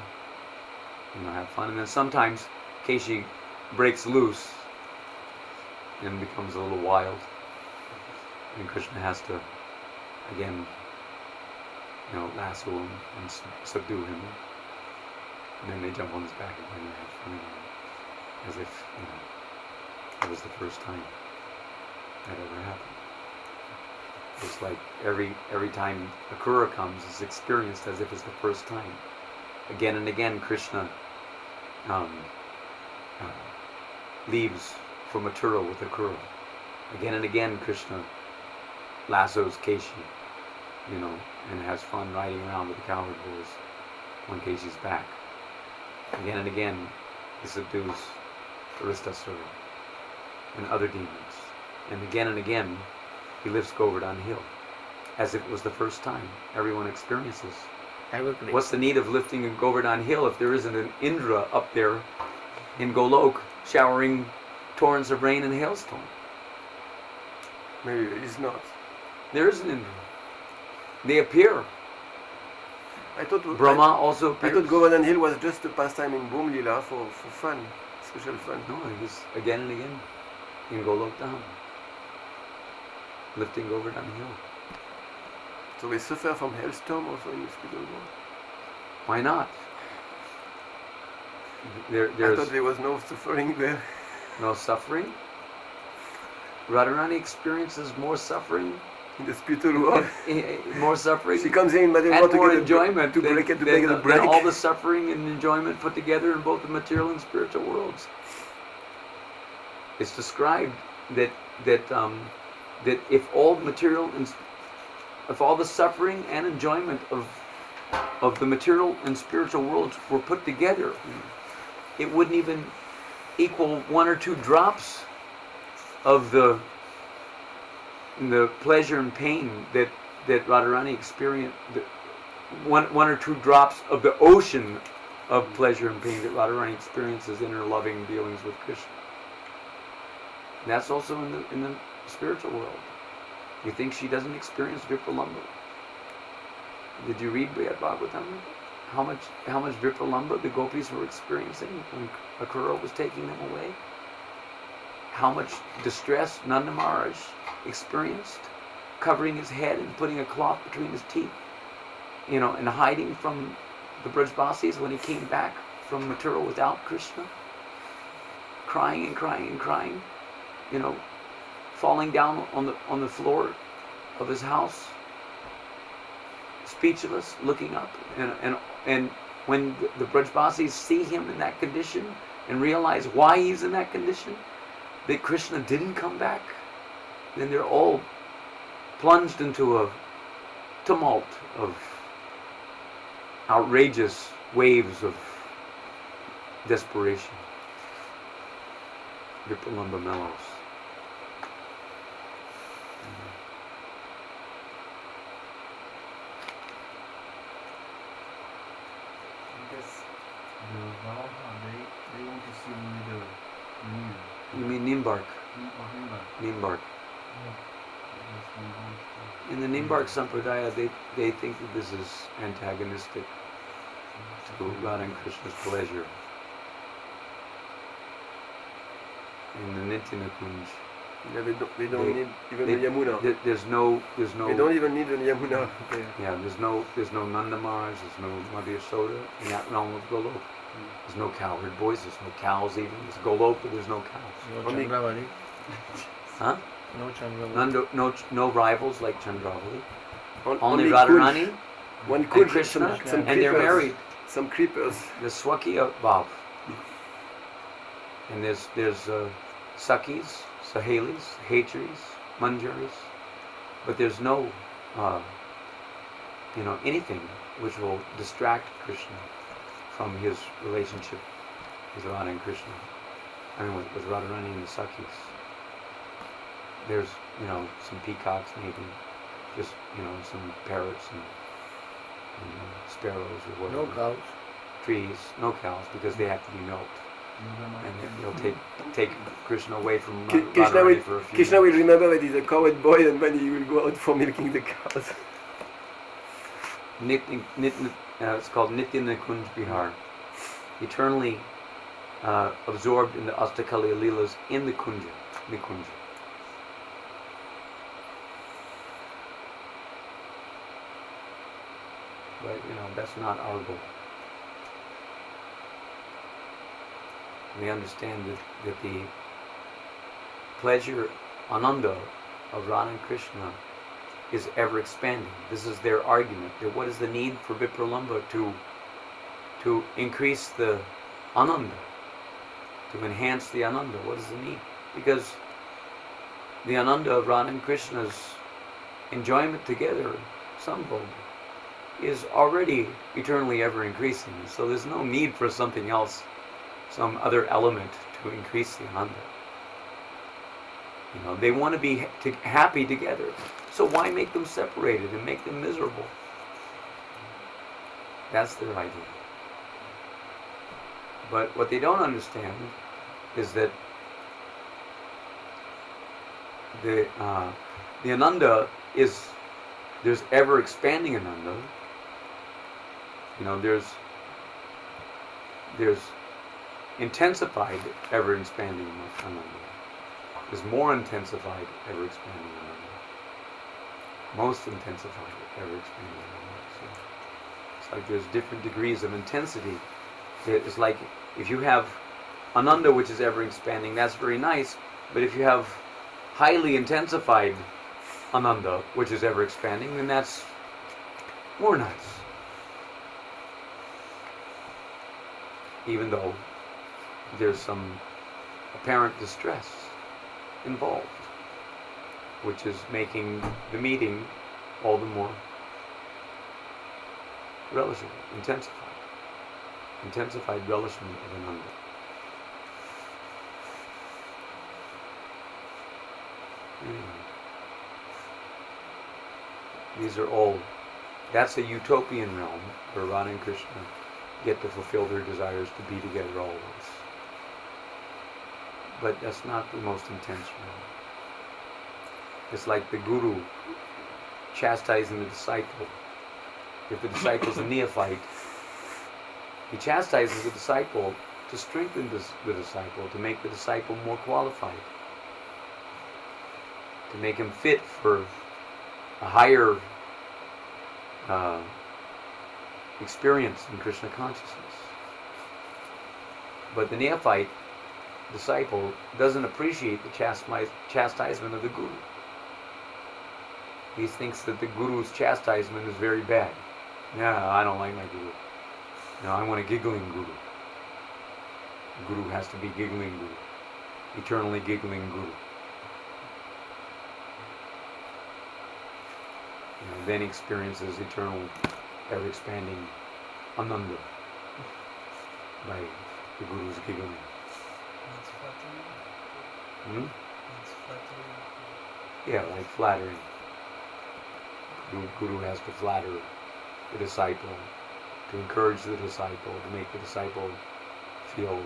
B: have fun, and then sometimes Keshi breaks loose and becomes a little wild, and Krishna has to again lasso him and subdue him, and then they jump on his back again and have fun again, as if it was the first time that ever happened. It's like every time Akura comes, it's experienced as if it's the first time. Again and again, Krishna leaves for Mathura with Akura. Again and again, Krishna lassos Keshi, and has fun riding around with the cowherd boys on Keshi's back. Again and again, he subdues Aristasura and other demons. And again, he lifts Govardhan Hill, as if it was the first time. Everyone experiences. What's the need of lifting a Govardhan Hill if there isn't an Indra up there in Golok showering torrents of rain and hailstorm?
A: Maybe it's not.
B: There is an Indra. They appear.
A: I thought
B: Brahma also
A: I
B: appears.
A: thought Govardhan Hill was just a pastime in Bhum Lila for fun, special fun.
B: No, he was again and again in Golok Dham, lifting Govardhan Hill.
A: So we suffer from hailstorm also in the spiritual world?
B: Why not?
A: I
B: There's
A: thought there was no suffering there.
B: no suffering. Radharani experiences more suffering,
A: In the spiritual world.
B: more suffering,
A: She comes in material
B: and
A: world
B: more
A: to get
B: enjoyment
A: to
B: than,
A: break it, to
B: than,
A: make it a
B: than
A: break.
B: all the suffering and enjoyment put together in both the material and spiritual worlds. It's described that if all material and if all the suffering and enjoyment of the material and spiritual worlds were put together, it wouldn't even equal 1 or 2 drops of the pleasure and pain that Radharani experienced. One or 2 drops of the ocean of pleasure and pain that Radharani experiences in her loving dealings with Krishna. And that's also in the spiritual world. You think she doesn't experience Vipralamba? Did you read Bhagavatam? How much Vipralamba the gopis were experiencing when Akura was taking them away? How much distress Nanda Maharaj experienced, covering his head and putting a cloth between his teeth, and hiding from the Brajbasis when he came back from Mathura without Krishna, crying and crying and crying, falling down on the floor of his house, speechless, looking up, and when the Brajbasis see him in that condition and realize why he's in that condition, that Krishna didn't come back, then they're all plunged into a tumult of outrageous waves of desperation. Vipralamba mellows.
D: Because the Valha, they want to see only the near.
B: You mean Nimbark?
D: Nimbar.
B: Nimbark. In the Nimbark Sampradaya, they think that this is antagonistic to Radha and Krishna's pleasure. In the Nitya Nikunj,
A: Yeah, they don't need even
B: they-
A: the Yamuna.
B: There's no
A: They don't even need the Yamuna. there.
B: yeah, there's no Nandamars, there's no Mother Yasoda in that realm of Golok. There's no cowherd boys, there's no cows even. There's Golok, but there's no cows.
C: No
A: Only-
C: Chandravali.
B: Huh?
C: No Chandravali.
B: No rivals like Chandravali. Only
A: Only
B: Radharani
A: One
B: and
A: Kunj,
B: Krishna,
A: some
B: and they're
A: creepers.
B: married.
A: Some creepers.
B: There's Swakiya Bhav. And there's Sakis, Sahelis, Hatris, Manjaris. But there's no, anything which will distract Krishna from his relationship with Radha and Krishna. I mean, with Radharani and the Sakis. There's, some peacocks maybe, just, some parrots and sparrows or whatever.
C: No cows.
B: Trees, no cows, because they have to be milked. And they'll take Krishna away from Radharani for a few
A: Krishna will
B: minutes.
A: remember that he's a cowherd boy and then he will go out for milking the cows.
B: It's called Nitya Nikunj Bihar. Eternally absorbed in the Astakali Leelas in the Kunja, Nikunja. But, that's not our goal. We understand that the pleasure, ananda, of Radha and Krishna is ever expanding. This is their argument. That what is the need for Vipralamba to increase the ananda, to enhance the ananda? What is the need? Because the ananda of Radha and Krishna's enjoyment together, sambhog, is already eternally ever increasing. So there's no need for something else, some other element to increase the ananda. They want to be happy together. So why make them separated and make them miserable? That's their idea. But what they don't understand is that the ananda is, there's ever expanding ananda. There's intensified ever expanding ananda. There's more intensified ever expanding ananda. Most intensified ever expanding ananda. So it's like there's different degrees of intensity. It's like if you have ananda which is ever expanding, that's very nice. But if you have highly intensified ananda which is ever expanding, then that's more nice. Even though there's some apparent distress involved, which is making the meeting all the more relishable, intensified relishment of ananda. These are all, that's a utopian realm where Radha and Krishna get to fulfill their desires to be together always. But that's not the most intense realm. It's like the guru chastising the disciple. If the disciple's a neophyte, he chastises the disciple to strengthen the disciple, to make the disciple more qualified, to make him fit for a higher experience in Krishna consciousness. But the neophyte disciple doesn't appreciate the chastisement of the guru. He thinks that the guru's chastisement is very bad. Yeah, I don't like my guru. No, I want a giggling guru. The guru has to be giggling guru, eternally giggling guru. Then he experiences eternal, ever-expanding ananda by the guru's giggling.
D: It's flattering. It's flattering.
B: Yeah, like flattering. Guru has to flatter the disciple, to encourage the disciple, to make the disciple feel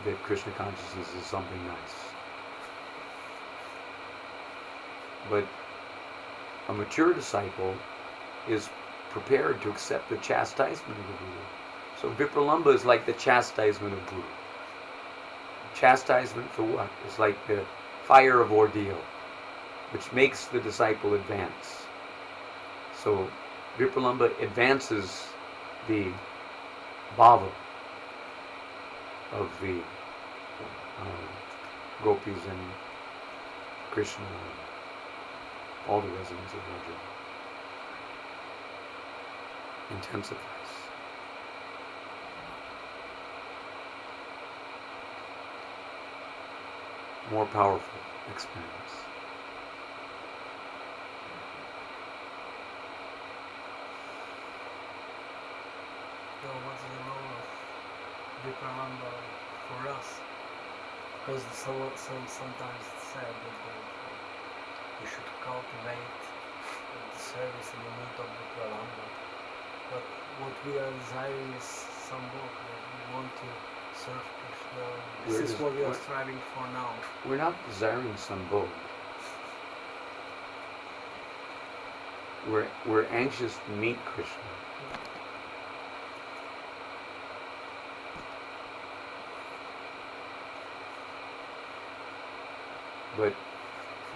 B: that Krishna consciousness is something nice. But a mature disciple is prepared to accept the chastisement of the Guru. So Vipralamba is like the chastisement of Guru. Chastisement for what? It's like the fire of ordeal, which makes the disciple advance. So Vipralamba advances the bhava of the gopis and Krishna and all the residents of Raja. Intensifies. More powerful experience.
E: So what's the role of Vipralamba for us? Because sometimes it's said that we should cultivate the service in the mood of Vipralamba. But what we are desiring is some book. We want to serve Krishna. This is what we are striving for now.
B: We're not desiring sambodh. We're anxious to meet Krishna. But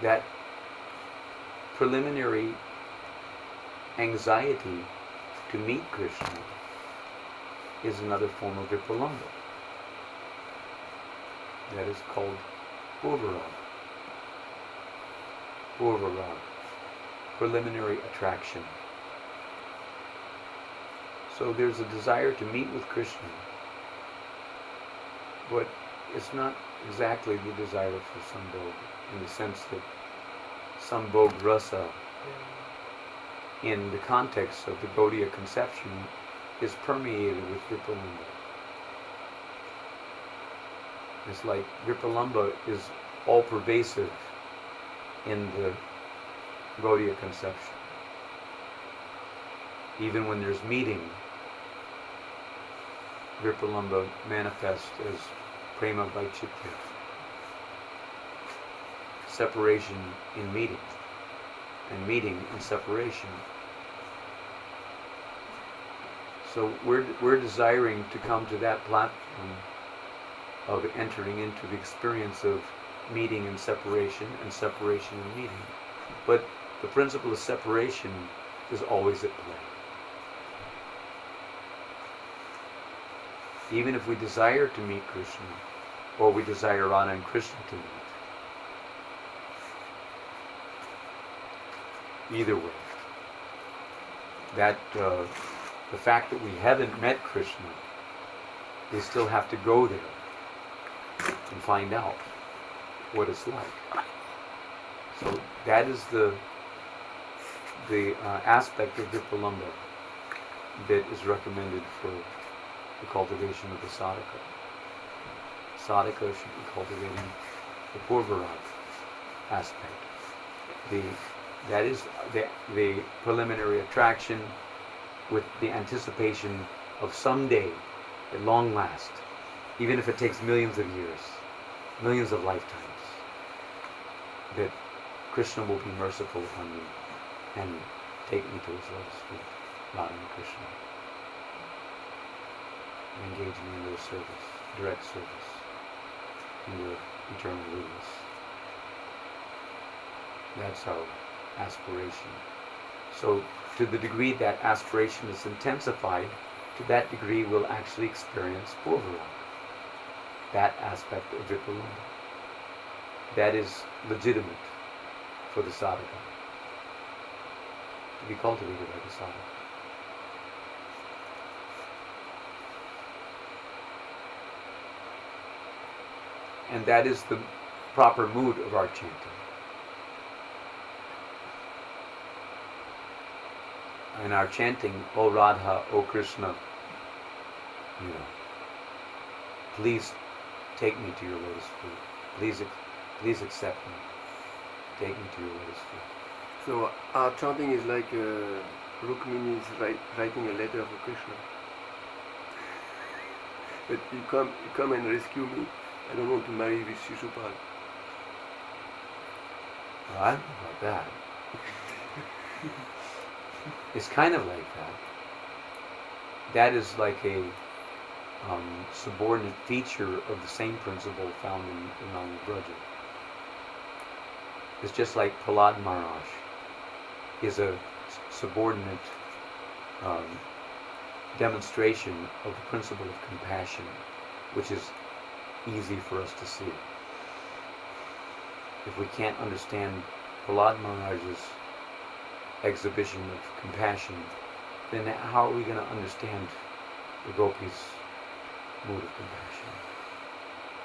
B: that preliminary anxiety to meet Krishna is another form of Vipralamba. That is called Purvarag. Purvarag. Preliminary attraction. So there's a desire to meet with Krishna, but it's not exactly the desire for sambhog, in the sense that sambhog rasa in the context of the Gaudiya conception is permeated with Vipralamba. It's like Vipralamba is all pervasive in the Gaudiya conception. Even when there's meeting, Vipralamba manifests as prema vaicitya. Separation in meeting, and meeting in separation. So we're desiring to come to that platform of entering into the experience of meeting and separation and meeting. But the principle of separation is always at play. Even if we desire to meet Krishna, or we desire Radha and Krishna to meet, either way, that the fact that we haven't met Krishna, we still have to go there and find out what it's like. So that is the aspect of Vipralamba that is recommended for the cultivation of the sadhaka. Sadhaka should be cultivating the Purvarag aspect. That is the preliminary attraction with the anticipation of someday, at long last, even if it takes millions of years, millions of lifetimes, that Krishna will be merciful upon me and take me to his lotus feet, Radha and Krishna, and engage me in their service, direct service, in their eternal release. That's our aspiration. So to the degree that aspiration is intensified, to that degree we'll actually experience Purvarag, that aspect of Vipralamba. That is legitimate for the sadhaka, to be cultivated by the sadhaka. And that is the proper mood of our chanting. In our chanting, O Radha, O Krishna, please take me to your lotus feet. Please accept me. Take me to your lotus feet.
A: So our chanting is like Rukmini is writing a letter for Krishna. But you come and rescue me. I don't want to marry with Shishupal.
B: Well, I don't know about that. It's kind of like that. That is like a subordinate feature of the same principle found in Braja. is just like Prahlad Maharaj is a subordinate demonstration of the principle of compassion, which is easy for us to see. If we can't understand Prahlad Maharaj's exhibition of compassion, then how are we going to understand the gopis' mood of compassion,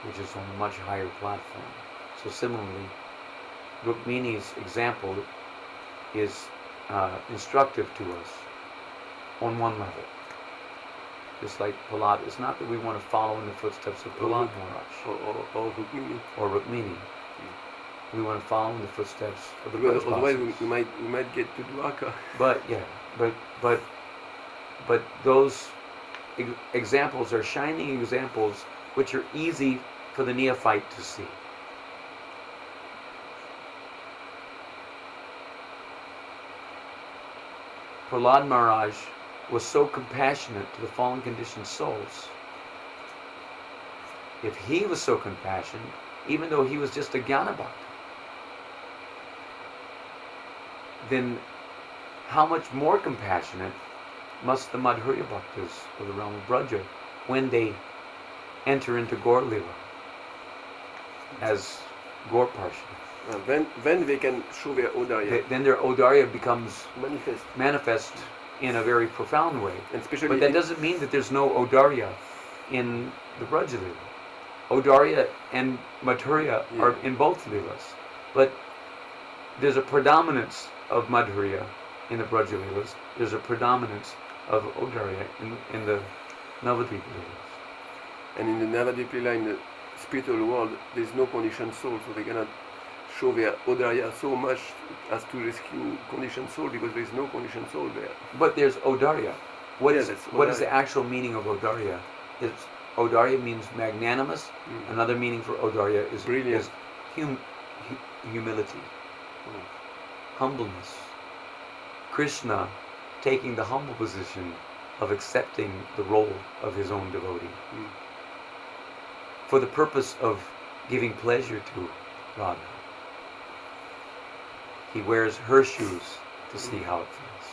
B: which is on a much higher platform? So similarly, Rukmini's example is instructive to us on one level. Just like Prahlad, it's not that we want to follow in the footsteps of Prahlad Maharaj
A: or Rukmini.
B: or Rukmini. We want to follow in the footsteps of the
A: Because
B: Braj
A: otherwise
B: Vasis.
A: we might get to Dwarka.
B: But those examples are shining examples which are easy for the neophyte to see. Prahlad Maharaj was so compassionate to the fallen conditioned souls. If he was so compassionate, even though he was just a Jnana Bhakta, then how much more compassionate must the Madhurya Bhaktas of the realm of Braja when they enter into Gaur Lila as Gaur Parshad?
A: Then they can show their Audarya.
B: Then their Audarya becomes
A: Manifest.
B: in a very profound way.
A: And especially
B: But that doesn't mean that there's no Audarya in the Braja Lila. Audarya and Madhurya are in both Leelas. But there's a predominance of Madhurya in the Braja Leelas. There's a predominance of Audarya in the Navadvip Leelas.
A: And in the Navadvip Lila, in the spiritual world, there's no conditioned soul, so they cannot show their Audarya so much as to rescue conditioned soul, because there's no conditioned soul there.
B: But there's Audarya. What is
A: Audarya.
B: the actual meaning of Audarya? Audarya means magnanimous. Another meaning for Audarya is
A: Brilliant.
B: Humility, humbleness. Krishna taking the humble position of accepting the role of his own devotee for the purpose of giving pleasure to Radha. He wears her shoes to see how it feels,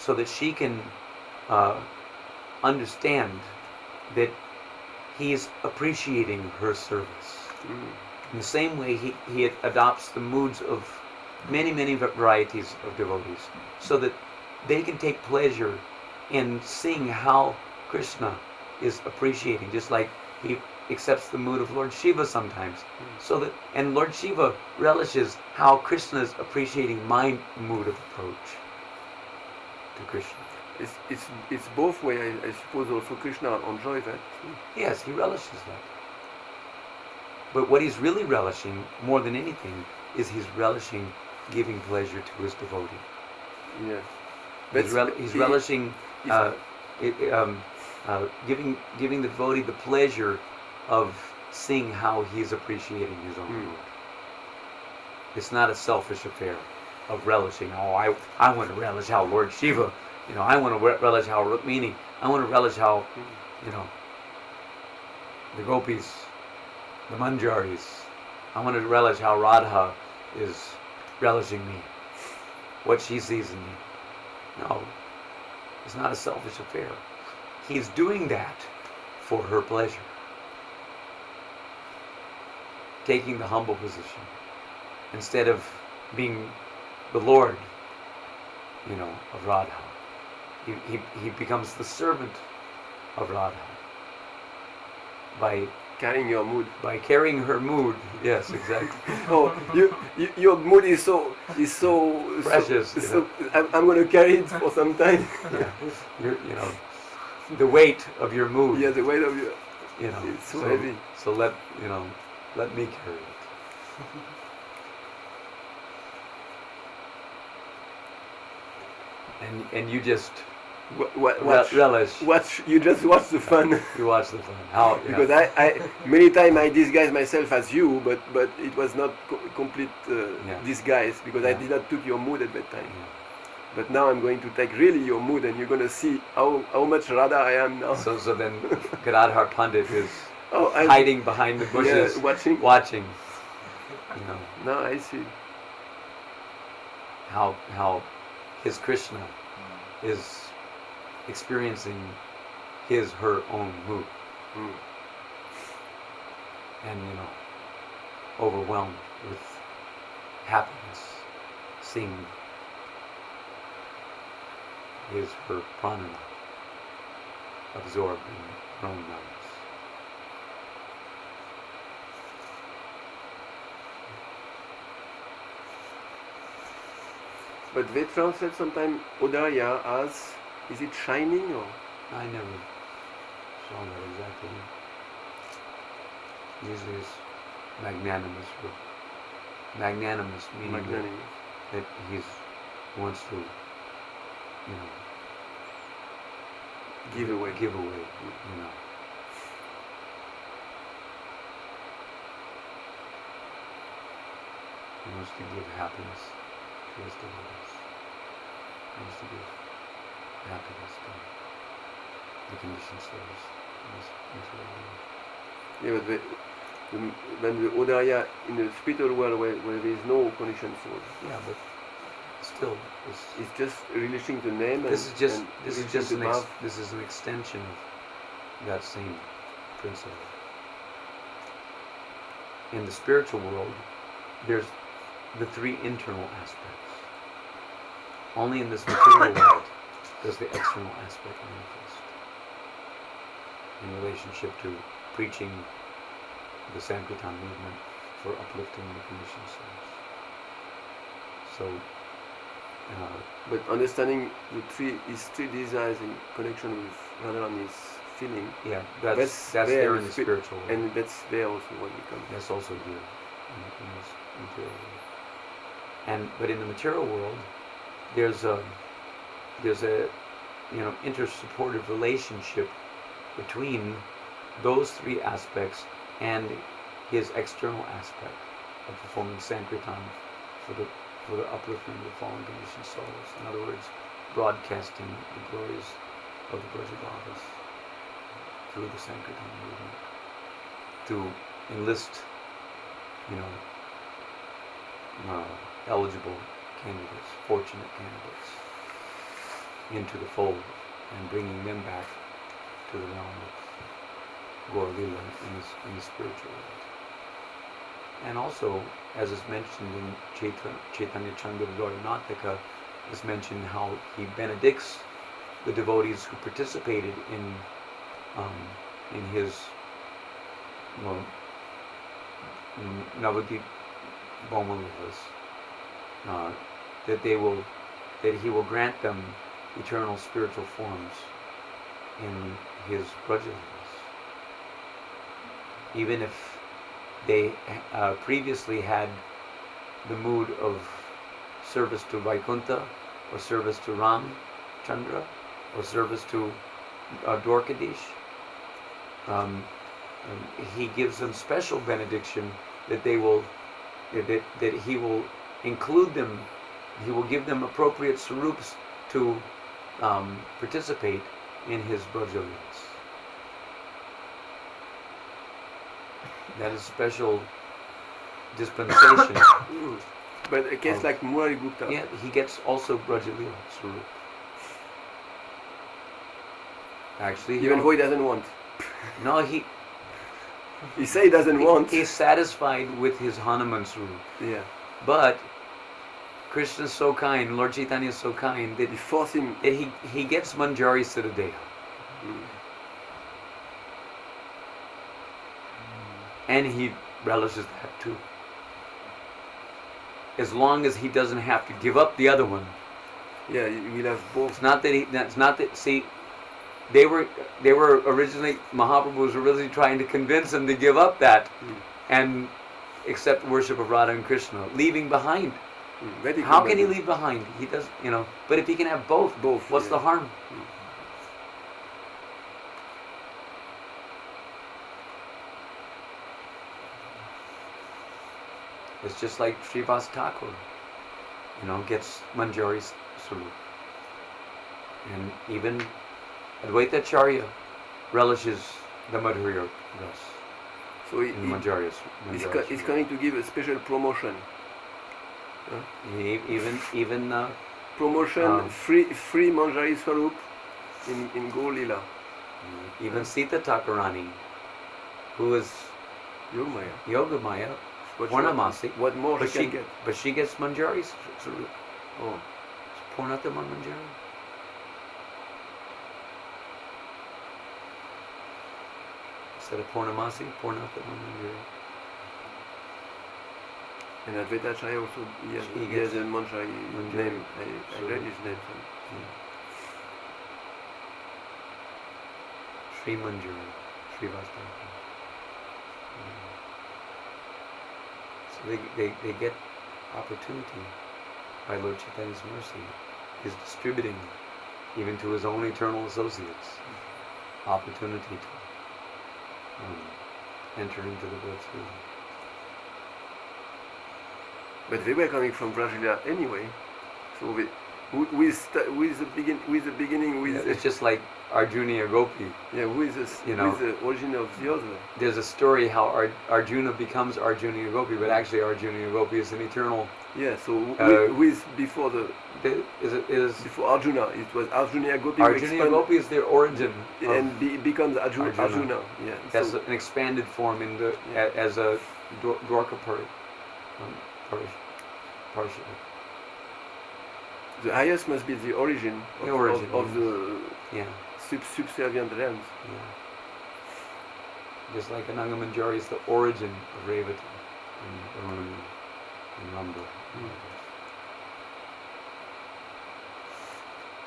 B: so that she can understand that he's appreciating her service. In the same way, he adopts the moods of many varieties of devotees, so that they can take pleasure in seeing how Krishna is appreciating, just like he accepts the mood of Lord Shiva sometimes. And Lord Shiva relishes how Krishna is appreciating my mood of approach to Krishna.
A: It's both ways. I suppose also Krishna enjoys that.
B: Yes, he relishes that. But what he's really relishing more than anything is he's relishing giving pleasure to his devotee.
A: Yes.
B: He's relishing giving the devotee the pleasure of seeing how he's appreciating his own mood. It's not a selfish affair of relishing. Oh, I want to relish how Lord Shiva, I want to relish how Rukmini, I want to relish how, the gopis, the manjaris, I want to relish how Radha is relishing me, what she sees in me. No, it's not a selfish affair. He's doing that for her pleasure, taking the humble position instead of being the Lord, of Radha. He becomes the servant of Radha by
A: Carrying your mood.
B: By carrying her mood. Yes, exactly.
A: Oh, your mood is so
B: precious.
A: I'm going to carry it for some time.
B: Yeah. The weight of your mood.
A: Yeah, the weight of your. It's so heavy.
B: So let me carry it. And you just relish.
A: You just watch the fun.
B: You watch the fun. How? Yeah.
A: Because I many times I disguise myself as you, but it was not complete disguise, because I did not took your mood at that time.
B: Yeah.
A: But now I'm going to take really your mood, and you're going to see how much Radha I am now.
B: So then Gadadhar Pandit is
A: hiding
B: behind the bushes,
A: watching.
B: watching. You know,
A: No, I see.
B: how his Krishna is experiencing her own mood,
A: Mm.
B: and overwhelmed with happiness, seeing her prana absorbed in her own knowledge.
A: But they translate sometimes Odaya as, is it shining or?
B: I never saw that exactly. Usually it's magnanimous, meaning
A: Magnanimous.
B: that he wants to,
A: Give away.
B: Give away. He wants to give happiness to his devotees. He wants to give happiness to the conditioned souls in this material world.
A: Yeah, but when the Odaya in the spiritual world where there is no conditioned soul,
B: Yeah, but still,
A: it's just releasing the name.
B: this is just
A: releasing the path.
B: this is an extension of that same principle. In the spiritual world, there's the three internal aspects. Only in this material world does the external aspect manifest in relationship to preaching the Sankirtan movement for uplifting the conditioned souls. So,
A: But understanding his three desires in connection with Radharani's feeling,
B: yeah, that's
A: there
B: there
A: in
B: in the
A: spi-
B: spiritual world.
A: and that's there also when we come.
B: That's also here in this material world. But in the material world, there's a intersupportive relationship between those three aspects and his external aspect of performing Sankirtan for the uplifting of the fallen conditioned souls. In other words, broadcasting the glories of the Brajabhavas through the Sankirtan movement, to enlist, eligible candidates, fortunate candidates, into the fold and bringing them back to the realm of Gaur Lila in the spiritual world. And also, as is mentioned in Chaitanya Chandra Nataka, is mentioned how he benedicts the devotees who participated in his Navadip Bhaumalivas, that he will grant them eternal spiritual forms in his Brajalavas, even if they previously had the mood of service to Vaikuntha, or service to Ram Chandra, or service to Dwarkadish. He gives them special benediction that he will include them. He will give them appropriate sarups to participate in his Brajalavas. That is special dispensation.
A: But a case like Murari Gupta.
B: Yeah, he gets also Brajalila sarup. Actually,
A: Even though he doesn't want.
B: No,
A: He say he doesn't want.
B: he's satisfied with his Hanuman sarup.
A: Yeah.
B: But Krishna is so kind, Lord Chaitanya is so kind that
A: He force him.
B: he gets Manjari Siddhadeha. And he relishes that too. As long as he doesn't have to give up the other one.
A: Yeah, you will have both.
B: It's not that see, they were originally, Mahaprabhu was originally trying to convince him to give up that and accept worship of Radha and Krishna, leaving behind. How can he leave behind? He does, but if he can have both, what's the harm? It's just like Srivas Thakur, gets Manjari's sarup. And even Advaita Acharya relishes the Madhurya Ras.
A: So
B: in Manjari.
A: he's coming to give a special promotion.
B: Even
A: Promotion, free Manjari Swarup in Gaur Lila.
B: even Sita Thakurani, who is
A: Yogamaya.
B: Yogamaya,
A: What
B: Purnamasi,
A: What more
B: but
A: she can get?
B: but she gets Manjari Swarup.
A: Oh.
B: Purnatama Manjari. Instead of Purnamasi, Purnatama Manjari.
A: And Advaita Acharya also, he has a Manjari name. I read his name.
B: Sri Manjari, Srivastava. So they get opportunity by Lord Chaitanya's mercy. He's distributing even to his own eternal associates opportunity to enter into the God's will.
A: But they were coming from Brasilia anyway. So with the beginning,
B: It's just like Arjuna or Gopi.
A: Yeah, who is this?
B: You
A: Who
B: know,
A: is the origin of the other?
B: There's a story how Arjuna becomes Arjuna or Gopi, but actually Arjuna or Gopi is an eternal.
A: Yeah, so who is before before Arjuna? It was Arjuna Gopi.
B: Arjuna Gopi is their origin,
A: and becomes Arjuna. Yeah,
B: that's an expanded form in the as a Dwarka Parishad.
A: The highest must be the origin of the subservient realms.
B: Yeah. Just like Ananga Manjari is the origin of Revati and Aruna and Ramba.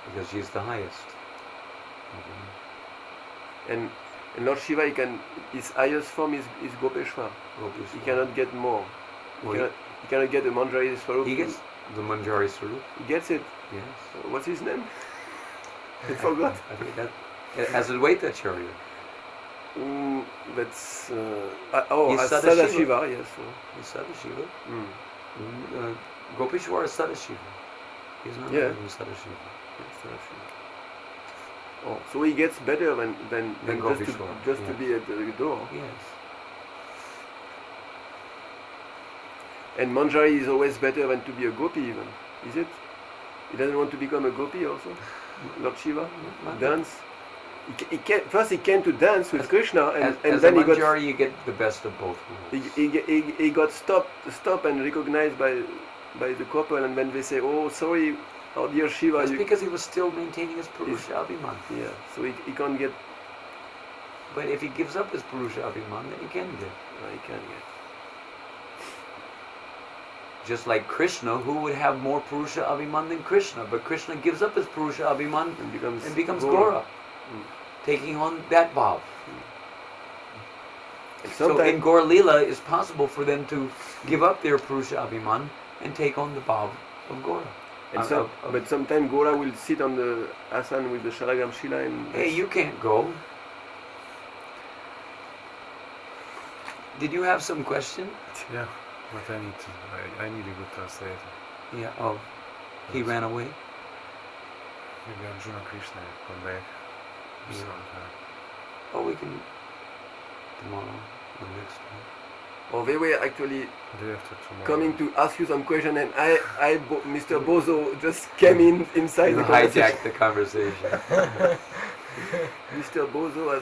B: Because she's the highest.
A: And Lord Shiva, his highest form is Gopeshwar. He cannot get more. He cannot get the Manjari Swarup.
B: He gets the Manjari Swarup.
A: He gets it.
B: Yes.
A: What's his name? I forgot.
B: I think that as Advaita Acharya.
A: That's
B: He's
A: Sadashiva, yes.
B: He's Sadashiva. Gopeshwar is Sadashiva. He's not Sadashiva.
A: Oh, so he gets better than just to be at the door.
B: Yes.
A: And Manjari is always better than to be a gopi even, is it? He doesn't want to become a gopi also? Lord Shiva? Dance? First he came to dance with Krishna and then
B: he got... you get the best of both worlds.
A: He got stopped and recognized by the couple, and when they say, oh sorry, oh dear Shiva...
B: That's because he was still maintaining his Purusha Abhiman.
A: Yeah, so he can't get...
B: But if he gives up his Purusha Abhiman, then he can get.
A: No, he can't get.
B: Just like Krishna, who would have more Purusha Abhiman than Krishna, but Krishna gives up his Purusha Abhiman and becomes Gora, taking on that bhav. So in Gaur Lila, it's possible for them to give up their Purusha Abhiman and take on the bhav of Gora.
A: But sometimes Gora will sit on the asan with the Shalagram Shila and...
B: Hey, you can't go. Did you have some question?
F: Yeah. But I need a good translator.
B: Yeah, oh. He ran away?
F: Maybe Arjuna Krishna come back.
B: Oh, we can tomorrow or next week.
A: Or they were actually coming to ask you some question, and Mr. Bozo just came inside the conversation.
B: Hijacked the conversation.
A: Mr. Bozo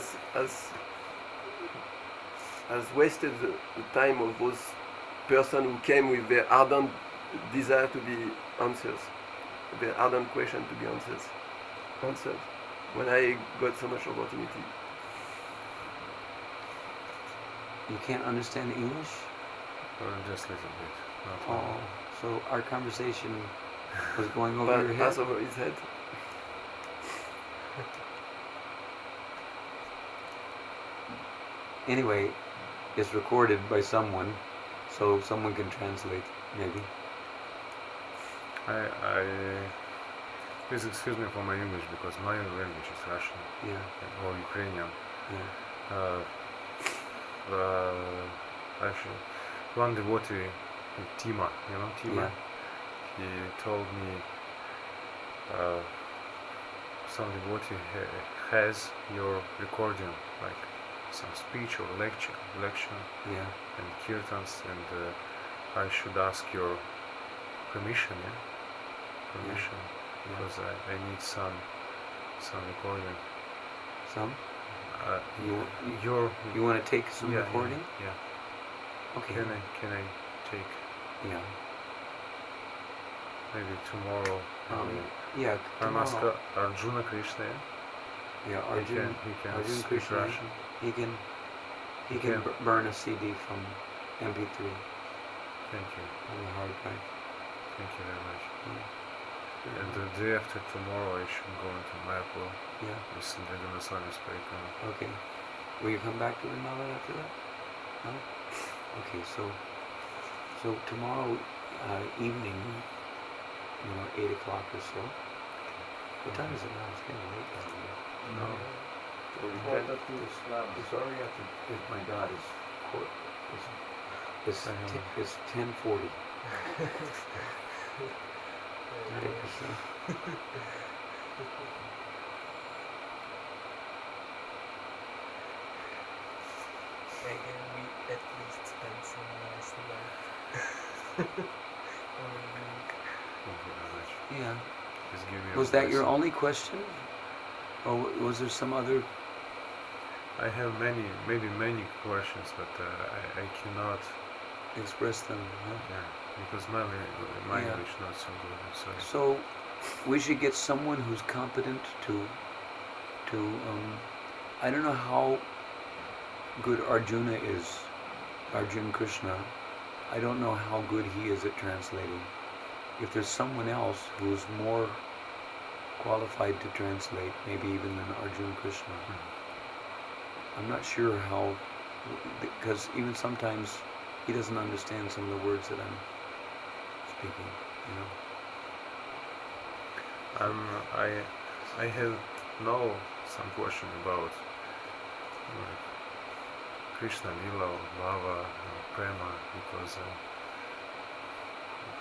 A: has wasted the time of those person who came with their ardent desire to be answers, their ardent question to be answered. When I got so much opportunity.
B: You can't understand English?
F: Just a little bit.
B: Oh, so our conversation was going over your head?
A: Pass over his head.
B: Anyway, it's recorded by someone. So someone can translate, maybe.
F: Please excuse me for my English, because my language is Russian.
B: Yeah.
F: Or Ukrainian.
B: Yeah.
F: Actually, one devotee, Tima, you know Tima?
B: Yeah.
F: He told me some devotee has your recording, like some speech or lecture,
B: Yeah.
F: and kirtans, and I should ask your permission, yeah? Permission, because I need some recording.
B: Some?
F: Your
B: You want to take some
F: yeah,
B: recording?
F: Yeah.
B: Okay.
F: Can I take
B: Yeah.
F: maybe tomorrow?
B: Yeah.
F: I'm ask
B: Tomorrow.
F: Arjuna Krishna, yeah?
B: Yeah. Arjun.
F: He can
B: Arjun
F: speak
B: Krishna.
F: Russian.
B: He can
F: can-
B: burn a CD from MP3
F: Thank you.
B: on the hard drive.
F: Thank you very much.
B: Yeah.
F: And the day after tomorrow, I should go into Mayapur
B: Yeah.
F: with Jagannath's Parikana.
B: Okay. Will you come back to Vrindavan after that? No? Okay, so tomorrow evening, 8 o'clock or so. What time is it now? It's getting late down here.
F: No.
B: It's already after, my God, it's 10:40. Hare Krishna.
E: Again, we at least spent some nice night.
F: Thank you very much.
B: Yeah.
F: Please give me
B: Was
F: a
B: that your
F: blessing.
B: only question? Or was there some other?
F: I have many questions, but I cannot.
B: Express them, huh?
F: Yeah, because my
B: Yeah.
F: English not so good. I'm sorry.
B: So we should get someone who's competent to I don't know how good Arjuna is, Arjun Krishna. I don't know how good he is at translating. If there's someone else who's more qualified to translate, maybe even than Arjun Krishna, I'm not sure how, because even sometimes he doesn't understand some of the words that I'm speaking,
F: I have some question about Krishna Lila or Bhava or Prema, because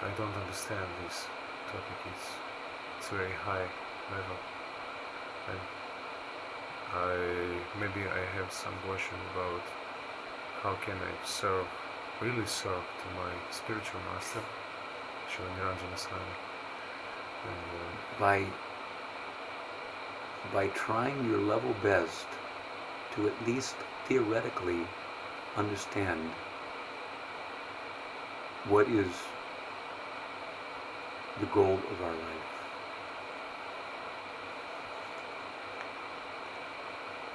F: I don't understand this topic. It's very high level, and maybe I have some question about how can I really serve to my spiritual master, Srila Niranjana Swami, and
B: by trying your level best to at least theoretically understand what is the goal of our life.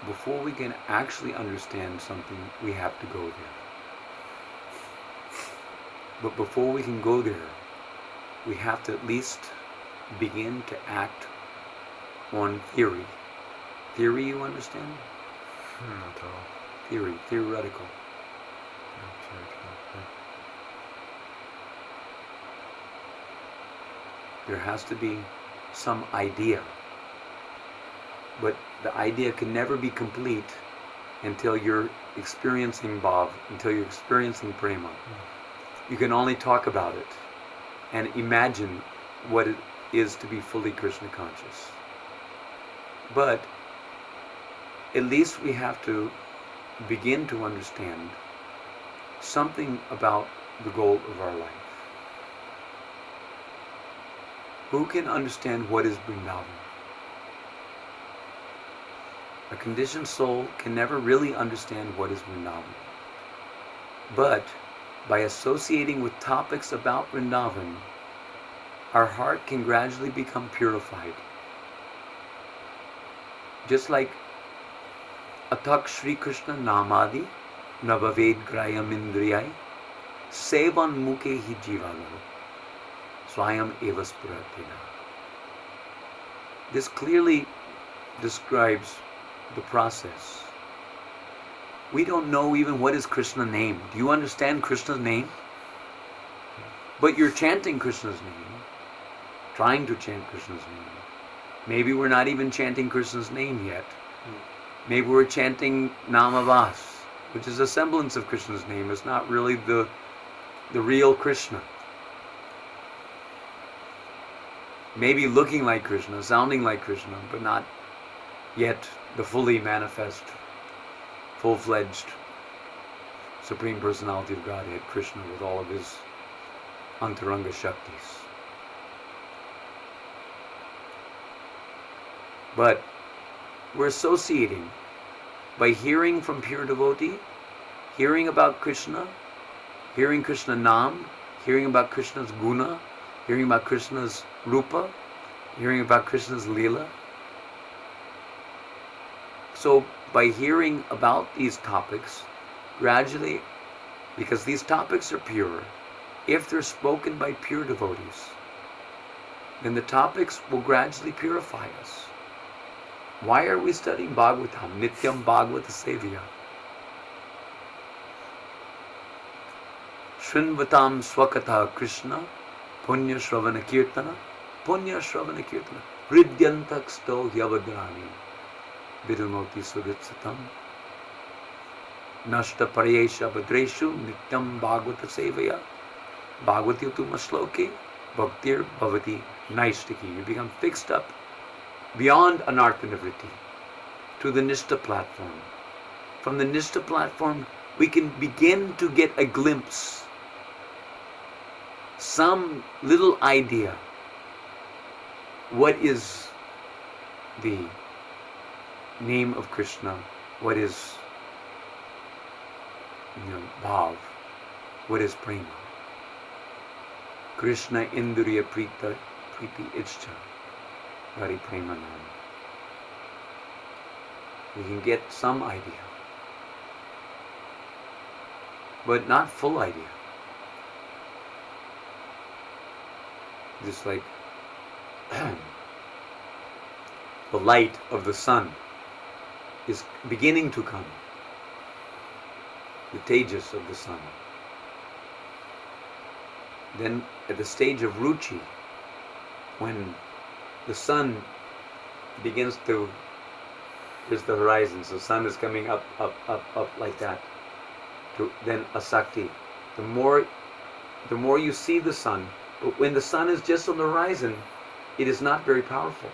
B: Before we can actually understand something, we have to go there. But before we can go there, we have to at least begin to act on theory. Theory, you understand?
F: not all.
B: Theory, theoretical. There has to be some idea. But the idea can never be complete until you're experiencing Bhav, until you're experiencing Prema. You can only talk about it and imagine what it is to be fully Krishna conscious. But at least we have to begin to understand something about the goal of our life. Who can understand what is Vrindavan? A conditioned soul can never really understand what is Vrindavan. But by associating with topics about Vrindavan, our heart can gradually become purified. Just like Atak Shri Krishna Namadi Navaved Grayam Indriyai Sevan Mukhe Hi Jivalo Swayam Evas Puratina. This clearly describes the process. We don't know even what is Krishna's name. Do you understand Krishna's name? But you're chanting Krishna's name, trying to chant Krishna's name. Maybe we're not even chanting Krishna's name yet. Maybe we're chanting Namavas, which is a semblance of Krishna's name. It's not really the real Krishna. Maybe looking like Krishna, sounding like Krishna, but not yet the fully manifest full-fledged Supreme Personality of Godhead, Krishna, with all of his Antaranga Shaktis. But we're associating by hearing from pure devotee, hearing about Krishna, hearing Krishna Nam, hearing about Krishna's Guna, hearing about Krishna's Rupa, hearing about Krishna's Leela. So by hearing about these topics, gradually, because these topics are pure, if they're spoken by pure devotees, then the topics will gradually purify us. Why are we studying Bhagavatam? Nityam Bhagavata Sevya. Shrinvatam Swakatha Krishna, Punya Shravana Kirtana, Punya Shravana Kirtana, Hridyantaksto Yavadrani, Vidunoti Suritsatam, Nashta Parayesha Badreshu, Nityam Bhagavata Sevya, Bhagavati Utuma Shloke, Bhaktir Bhavati Naishtiki. You become fixed up beyond Anartha Nivritti to the Nishta platform. From the Nishta platform, we can begin to get a glimpse, some little idea, what is the name of Krishna, what is Bhav, what is Prema. Krishna Indriya Prita Priti Ichcha Hari Premanam. We can get some idea, but not full idea. Just like the light of the sun is beginning to come, the tejas of the sun. Then at the stage of ruchi, when the sun begins to, here's the horizon, so sun is coming up, up, up, up like that, to then asakti. The more you see the sun, but when the sun is just on the horizon, it is not very powerful.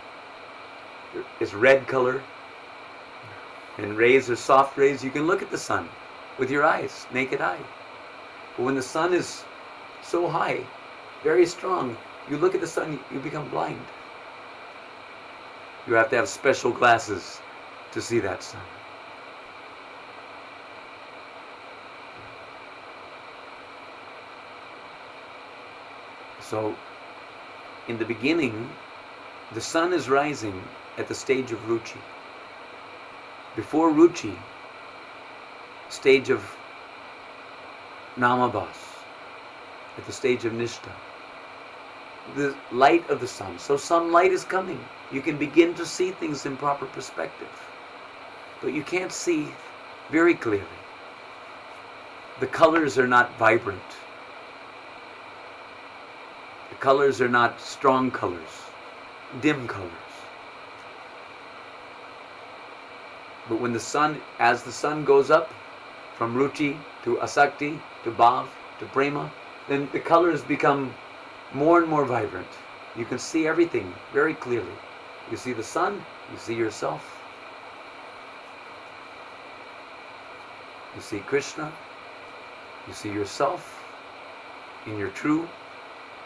B: It's red color, and rays are soft rays. You can look at the sun with your eyes, naked eye. But when the sun is so high, very strong, you look at the sun, you become blind. You have to have special glasses to see that sun. So, in the beginning, the sun is rising at the stage of ruchi. Before ruchi, stage of namabhas, at the stage of nishta, the light of the sun. So some light is coming. You can begin to see things in proper perspective, but you can't see very clearly. The colors are not vibrant. The colors are not strong colors, dim colors. But when the sun, as the sun goes up from ruchi to asakti to bhav to prema, then the colors become more and more vibrant. You can see everything very clearly. You see the sun, you see yourself. You see Krishna, you see yourself in your true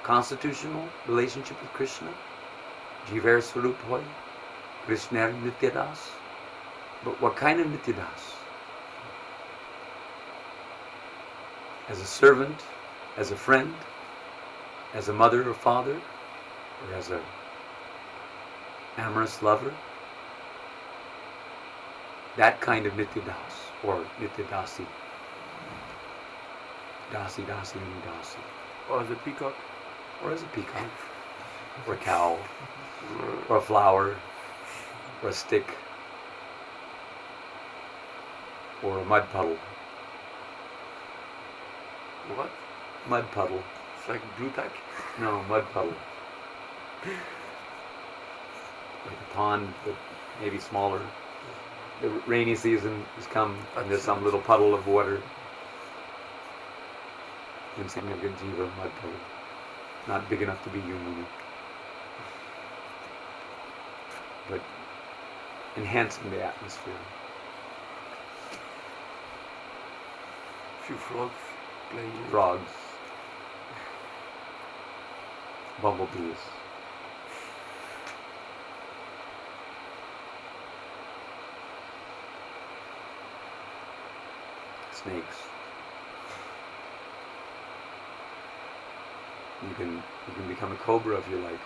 B: constitutional relationship with Krishna. Jivar Swarup Hoy, Krishna Nityadas. But what kind of Nityadas? As a servant, as a friend, as a mother or father, or as a amorous lover? That kind of Nityadas, or Nityadasi. Dasi, Dasi, and Dasi.
A: Or as a peacock.
B: Or as a peacock, or a cow, or a flower, or a stick, or a mud puddle.
A: What?
B: Mud puddle.
A: It's like blue tack?
B: No, mud puddle. Like a pond, but maybe smaller. The rainy season has come, and there's some little puddle of water. Insignificant jiva, mud puddle. Not big enough to be human, but enhancing the atmosphere.
A: Few frogs playing.
B: Frogs. Bumblebees. Snakes. You can become a cobra if you like.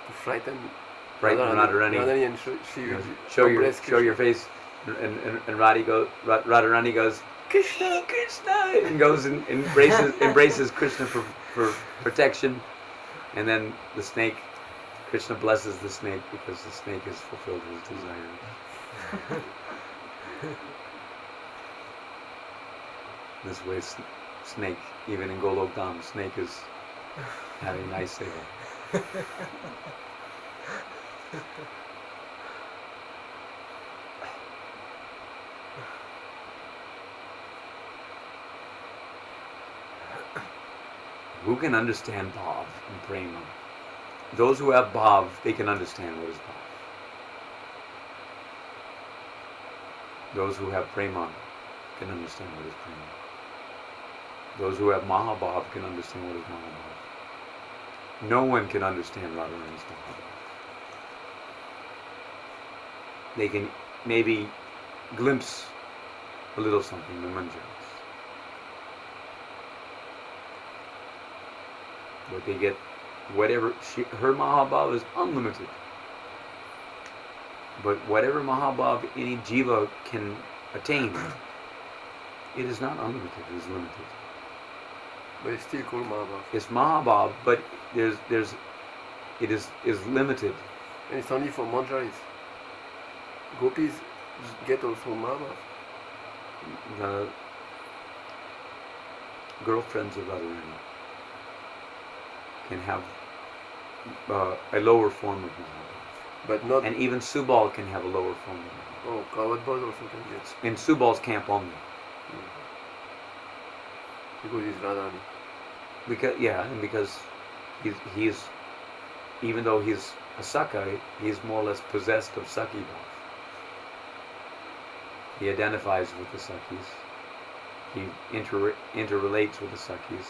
A: To frighten
B: Radharani.
A: Radharani and she
B: You know, show your face, and Radharani goes, Krishna, Krishna, and goes and embraces Krishna for protection, and then the snake, Krishna blesses the snake because the snake has fulfilled his desire. This way, snake, even in Golok Dham, snake is having nice seva. Who can understand bhav and prema? Those who have bhav, they can understand what is bhav. Those who have prema can understand what is prema. Those who have mahabhav can understand what is mahabhav. No one can understand Radharani's mahabhav. They can maybe glimpse a little something in the manjaris. But they get whatever, her mahabhav is unlimited. But whatever mahabhav any jiva can attain, it is not unlimited, it is limited.
A: But it's still called Mahabhav.
B: It's mahabhav, but it is limited.
A: And it's only for manjaris. Gopis get also Mahabhav.
B: The girlfriends of Radharani can have a lower form of mahabhav.
A: But not.
B: And even Subal can have a lower form of mahabhav.
A: Oh, Kawat Baz also can get.
B: In Subal's camp only.
A: Because he's Radharani.
B: Because he's even though he's a Sakha, he's more or less possessed of Sakhi bhav. He identifies with the Sakhis. He interrelates with the Sakhis.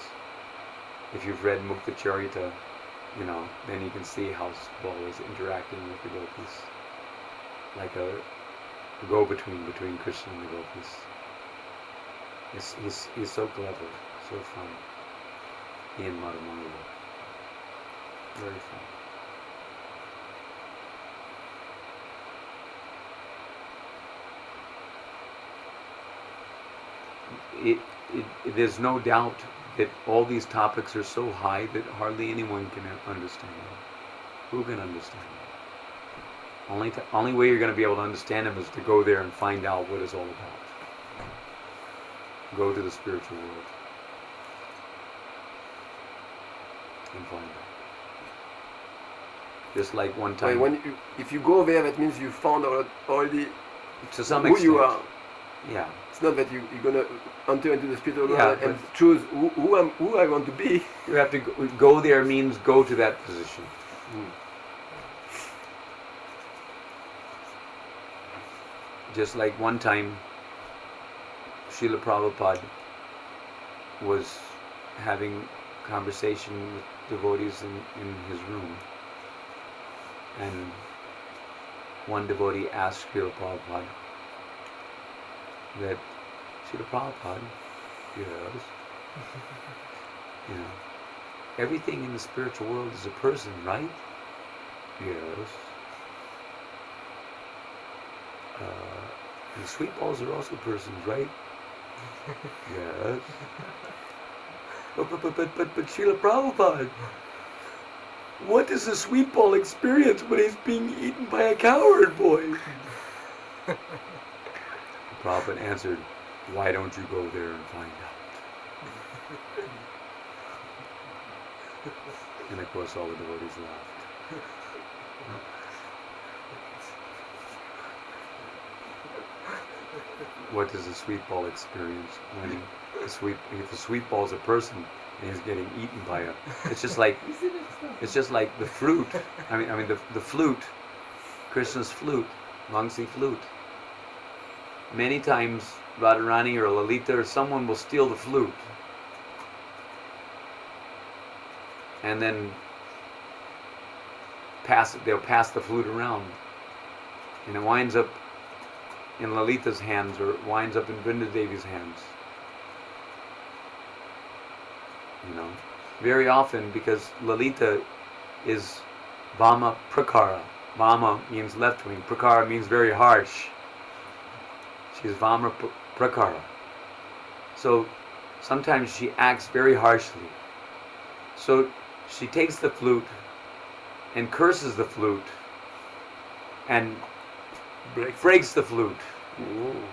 B: If you've read Mukta Charita, then you can see how Subal is interacting with the gopis, like a go-between between Krishna and the gopis. He's so clever, so fun. He and Madhavamangala. Very fun. There's no doubt that all these topics are so high that hardly anyone can understand them. Who can understand them? Only way you're going to be able to understand them is to go there and find out what it's all about. Go to the spiritual world and find out. Just like one time.
A: If you go there, that means you found already
B: to some
A: who
B: extent.
A: you are.
B: Yeah.
A: It's not that you're going to enter into the spiritual world and choose who I want to be.
B: You have to go there means go to that position. Just like one time, Srila Prabhupada was having conversation with devotees in his room, and one devotee asked Srila Prabhupada that, Srila Prabhupada, yes, everything in the spiritual world is a person, right? Yes. And sweet balls are also persons, right? Yes. But Srila Prabhupada, what does a sweet ball experience when he's being eaten by a cowherd boy? Prabhupada answered, why don't you go there and find out? And of course all the devotees laughed. What does a sweet ball experience when if a sweet ball is a person and he's getting eaten by it's just like the fruit. I mean the flute, Krishna's flute, Mangsi flute. many times Radharani or Lalita or someone will steal the flute and then they'll pass the flute around, and it winds up in Lalita's hands or it winds up in Vrinda Devi's hands. You know, very often, because Lalita is Vama Prakara. Vama means left wing. Prakara means very harsh. She's Vama Prakara. So sometimes she acts very harshly. So she takes the flute and curses the flute and breaks the flute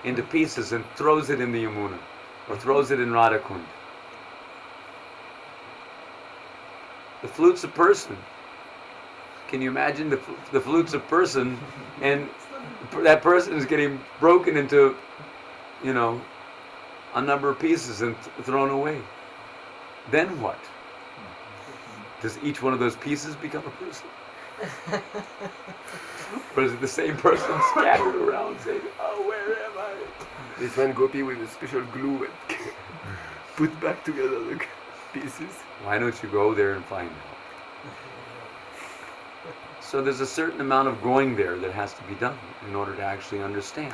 B: into pieces and throws it in the Yamuna or throws it in Radhakund. The flute's a person. Can you imagine the flute's a person, and that person is getting broken into, you know, a number of pieces and thrown away? Then what? Does each one of those pieces become a person? Or is it the same person scattered around saying, oh, where am I?
A: This one Gopi with a special glue and put back together the pieces.
B: Why don't you go there and find out? So there's a certain amount of going there that has to be done in order to actually understand.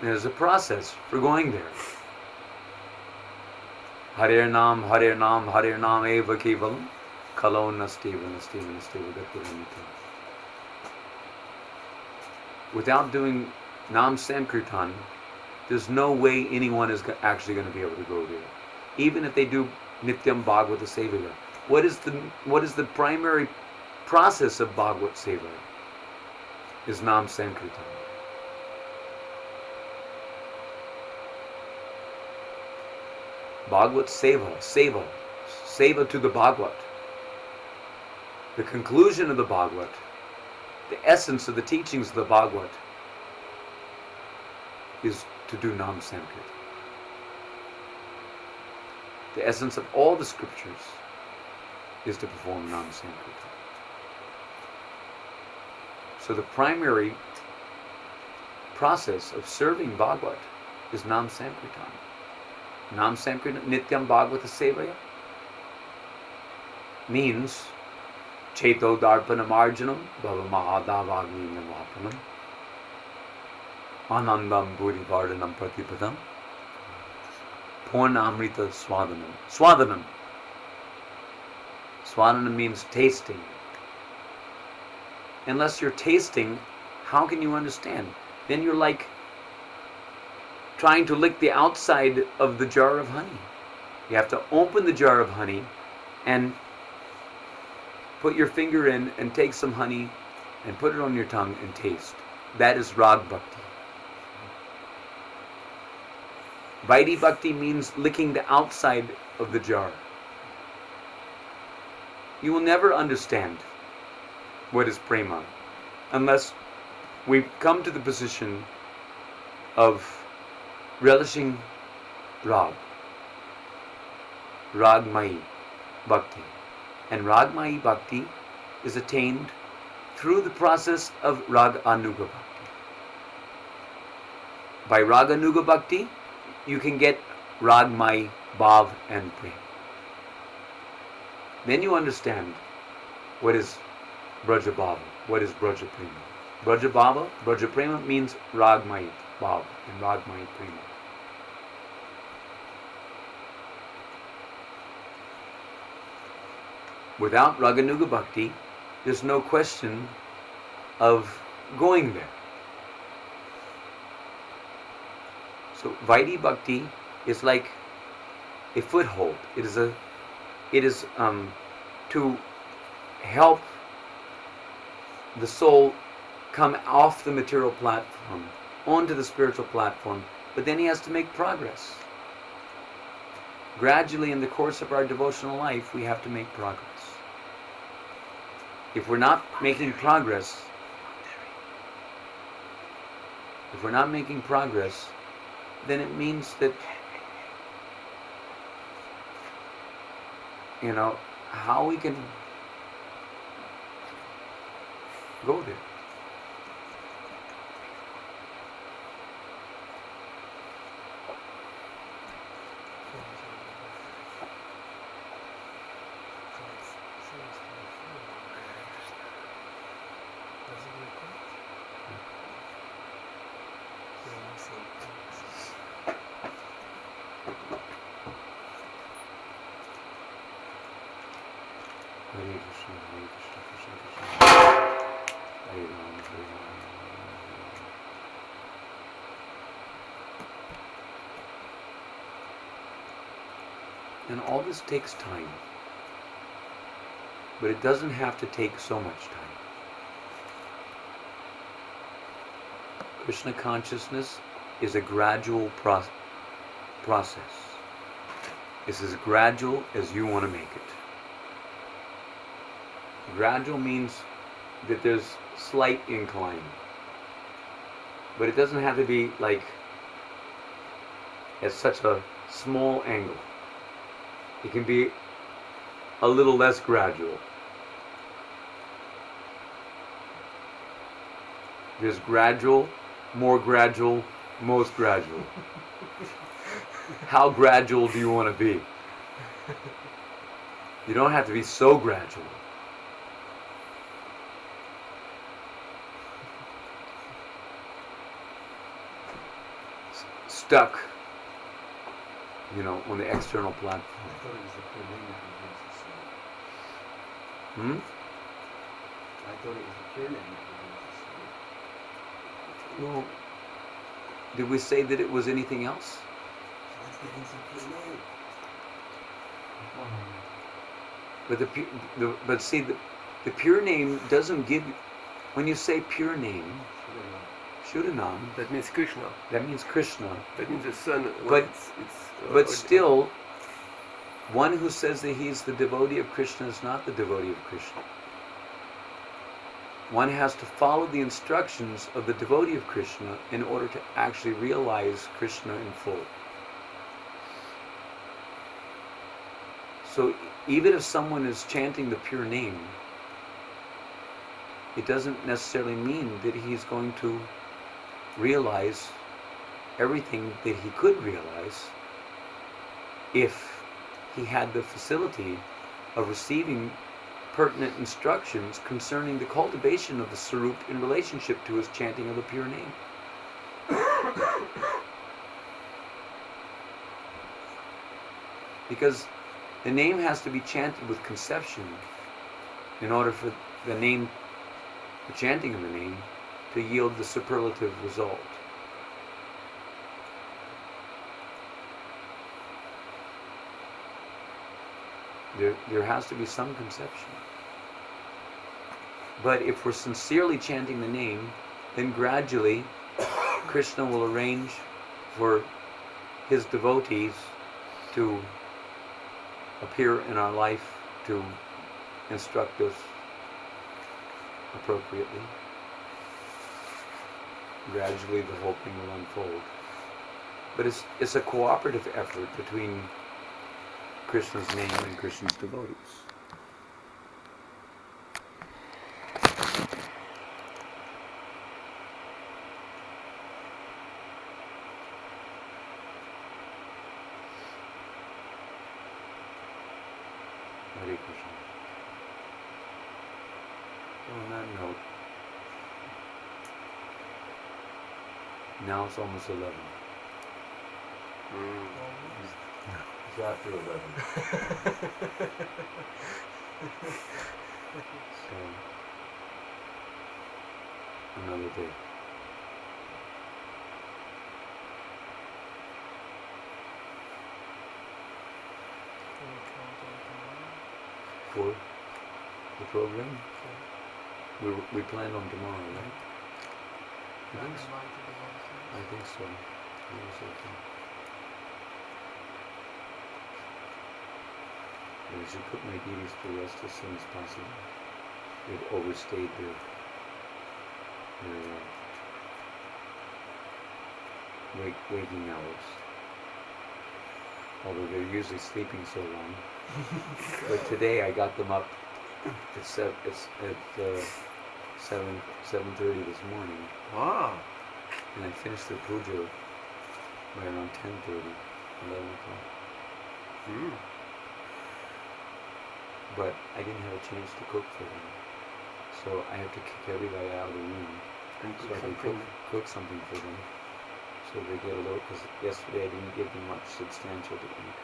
B: There's a process for going there. Hare Nam, Hare Nam, Hare Nam eva kevalam, kalo nastiva, nastiva, nastiva, gaturamita. Without doing Nam Sankirtan, there's no way anyone is actually going to be able to go there. Even if they do Nityam Bhagavata Sevaya. What is the primary process of Bhagavad Seva? Is Nam Sankirtan. Bhagavad Seva to the Bhagavad. The conclusion of the Bhagavad, the essence of the teachings of the Bhagavad, is to do Nam Sankirtan. The essence of all the scriptures is to perform Nam Sankirtan. So the primary process of serving Bhagavad is Nam Sankirtan. Nam Sankirtan, Nityam Bhagavata Sevaya, means Cheto Darpanam Arjanam Bhava Mahadavagni Navapanam Anandam Buri Vardhanam Pratipadam Purnamrita Swadanam. Swadanam. Swadanam means tasting. Unless you're tasting, how can you understand? Then you're like trying to lick the outside of the jar of honey. You have to open the jar of honey and put your finger in and take some honey and put it on your tongue and taste. That is Rag Bhakti. Vaidhi Bhakti means licking the outside of the jar. You will never understand what is prema unless we come to the position of relishing Rag. Ragmayi Bhakti. And Ragmayi Bhakti is attained through the process of Raga Anuga Bhakti. By Raga Anuga Bhakti, you can get Ragmayi Bhav and Prem. Then you understand what is Braja Bhava, what is Braja Prema. Braja Bhava, Braja Prema means Ragmayi Bhav and Ragmayi Prema. Without Raganuga Bhakti, there's no question of going there. So Vaidhi Bhakti is like a foothold. It is to help the soul come off the material platform onto the spiritual platform, but then he has to make progress. Gradually in the course of our devotional life, we have to make progress. If we're not making progress, then it means that, how we can go there. And all this takes time. But it doesn't have to take so much time. Krishna consciousness is a gradual process. It's as gradual as you want to make it. Gradual means that there's slight incline. But it doesn't have to be like at such a small angle. It can be a little less gradual. There's gradual, more gradual, most gradual. How gradual do you want to be? You don't have to be so gradual. Stuck, you know, on the external platform.
D: I thought it was the pure name that reveals the soul.
B: Hmm?
D: I thought it was the pure name that reveals the soul.
B: Well, did we say that it was anything else?
D: Let's get into the pure name.
B: But see, the pure name doesn't give you, when you say pure name, Shudanam,
A: That means Krishna.
B: that means Krishna.
A: That means the sun.
B: But-
A: it's
B: But still, one who says that he's the devotee of Krishna is not the devotee of Krishna. One has to follow the instructions of the devotee of Krishna in order to actually realize Krishna in full. So even if someone is chanting the pure name, it doesn't necessarily mean that he's going to realize everything that he could realize if he had the facility of receiving pertinent instructions concerning the cultivation of the Sarup in relationship to his chanting of the pure name. Because the name has to be chanted with conception in order for the name, the chanting of the name, to yield the superlative result. There has to be some conception. But if we're sincerely chanting the name, then gradually Krishna will arrange for his devotees to appear in our life to instruct us appropriately. Gradually the whole thing will unfold. But it's a cooperative effort between Krishna's name and Krishna's devotees. Hare Krishna. On that note, now it's almost 11. It's after 11. So, another day. For the program? We planned on tomorrow, right? I think so. I think so too. I should put my duties to rest as soon as possible. They've overstayed their waking hours. Although they're usually sleeping so long. But today I got them up at 7:30 this morning,
A: Wow.
B: and I finished the puja by around 10:30, 11 o'clock.
A: Mm.
B: But I didn't have a chance to cook for them, so I have to kick everybody out of the room
A: And
B: so
A: cook
B: I can
A: something.
B: cook something for them, so they get a little. Because yesterday I didn't give them much substantial to eat,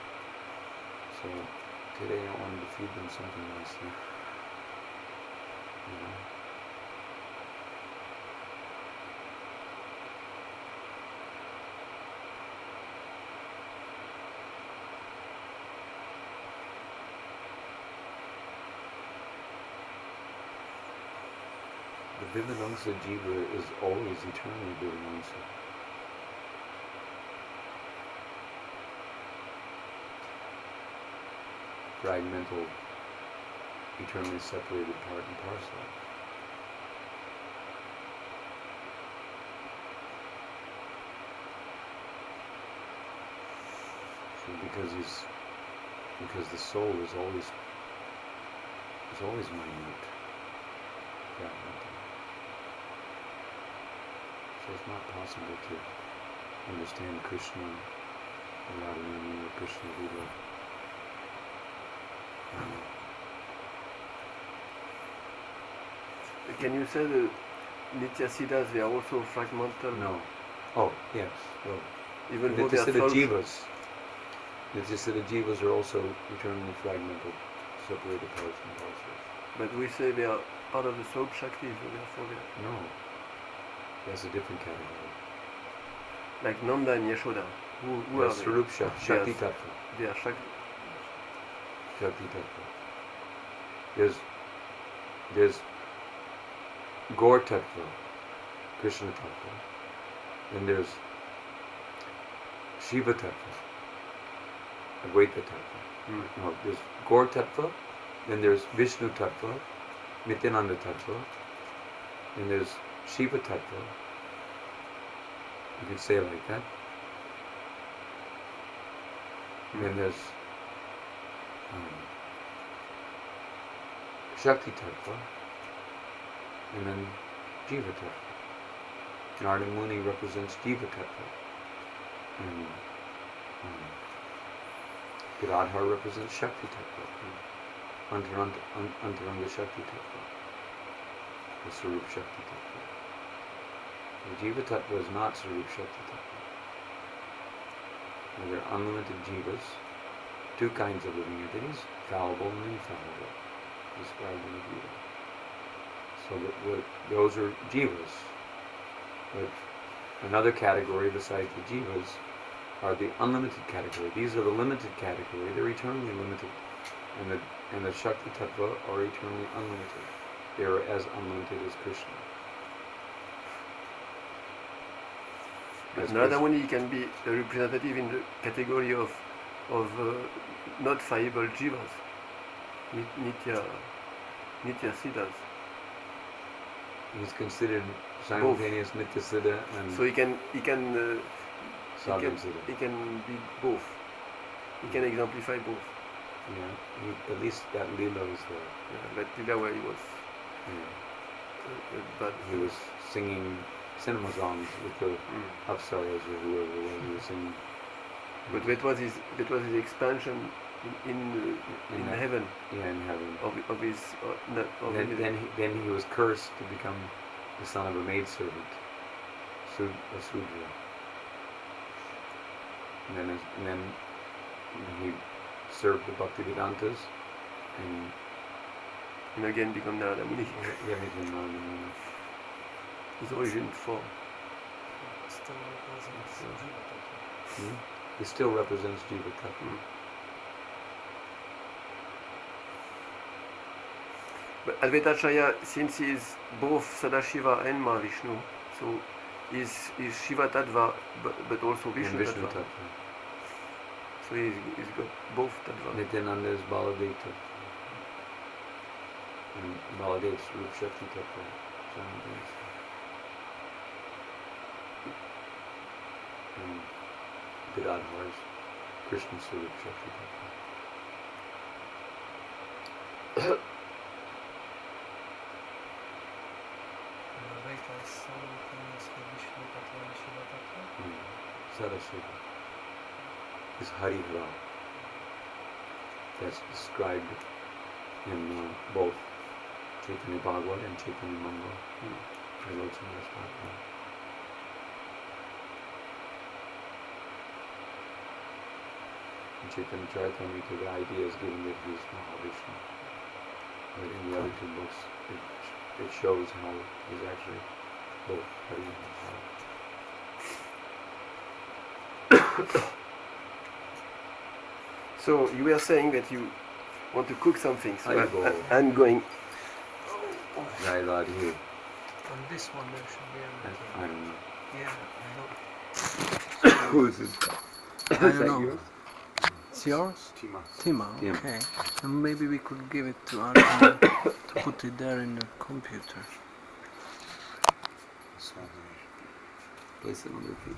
B: so today I wanted to feed them something nicely. You know. Vividamsa Jiva is always eternally Vividamsa. Fragmental, eternally separated part and parcel. So because the soul is always minute, fragmental. So it's not possible to understand Krishna without knowing what Krishna Lila.
A: Can you say the Nitya Siddhas, they are also fragmental?
B: No. Oh, yes. Well,
A: Even though they are
B: Nityasiddha
A: souls?
B: Jivas. Nityasiddha Jivas are also eternally fragmental, separated parts and parcels.
A: But we say they are part of the soul Shakti, so therefore they are
B: No. That's a different category.
A: like Nanda and Yashoda. Who are
B: That's
A: they?
B: Swarup Shakti, Shakti
A: Yes.
B: Tattva.
A: They are Shakti.
B: Shakti Tattva. There's Gaur Tattva, Krishna Tattva. Then there's Shiva Tattva, Advaita Tattva. No, there's Gaur Tattva, then there's Vishnu Tattva, Nityananda Tattva, then there's Shiva Tattva. You can say it like that. And then there's Shakti Tattva, and then Jiva Tattva. Narada Muni represents Jiva Tattva, and Gadadhar represents Shakti Tattva, Antaranga Shakti Tattva, the Sarup Shakti Tattva. The Jiva Tattva is not Sarup Shakti Tattva. Now, there are unlimited Jivas, two kinds of living entities, fallible and infallible, described in the Gita. So those are Jivas. But another category besides the Jivas are the unlimited category. These are the limited category. They're eternally limited. And the Shakti Tattva are eternally unlimited. They are as unlimited as Krishna.
A: But Narada Muni can be a representative in the category of not fallible jivas, Nitya Siddhas.
B: He's considered simultaneous Nityasiddha and
A: So he can
B: Sadhana Siddha.
A: he can be both. He can exemplify both.
B: Yeah, at least that Leela was there.
A: Yeah, that Lila where he was
B: Yeah.
A: but
B: He was singing cinema songs with the Apsaras or whoever it was he was singing.
A: but that was his expansion in
B: that-
A: heaven
B: Yeah, in heaven.
A: of his
B: Then he was cursed to become the son of a maidservant, a Sudra. And then he served the Bhaktivedantas and
A: again become Narada Muni.
B: everything on
A: His origin form.
E: Still represents Jiva Tattva.
B: He still represents Jiva Tattva.
A: But Advaitacharya, since he is both Sadashiva and Mahavishnu, so is Shiva Tattva but also
B: And
A: Vishnu
B: Vishnu
A: Tattva.
B: Tattva.
A: So he's got both Tattva.
B: Nityananda is Baladev Tattva. And Baladev is Rup Shakti Tattva. Simultaneously. And Gadadhar is Krishna Sarup Shakti Tattva.
E: Advaita is simultaneously Vishnu Tattva and Shiva Tattva.
B: Sadashiva is Harihara. That's described in both Chaitanya Bhagavad and Chaitanya Mangala. In Chaitanya Charitamrita, the idea is given that he is Mahavishnu. But in the other two books, it shows how he's actually both Hari and Mahavishnu.
A: So you were saying that you want to cook something. So
B: I go.
A: I'm going.
B: Jai Radhe.
E: On this one there should be everything.
B: I don't know.
E: Yeah, I know.
B: Who is this?
E: I
B: Is
E: don't
B: that
E: know.
B: yours?
E: It's yours?
F: Tima.
E: Tima,
B: Tima.
E: okay. And maybe we could give it to Arjun to put it there in the computer.
F: This one.
B: Place it on your feet.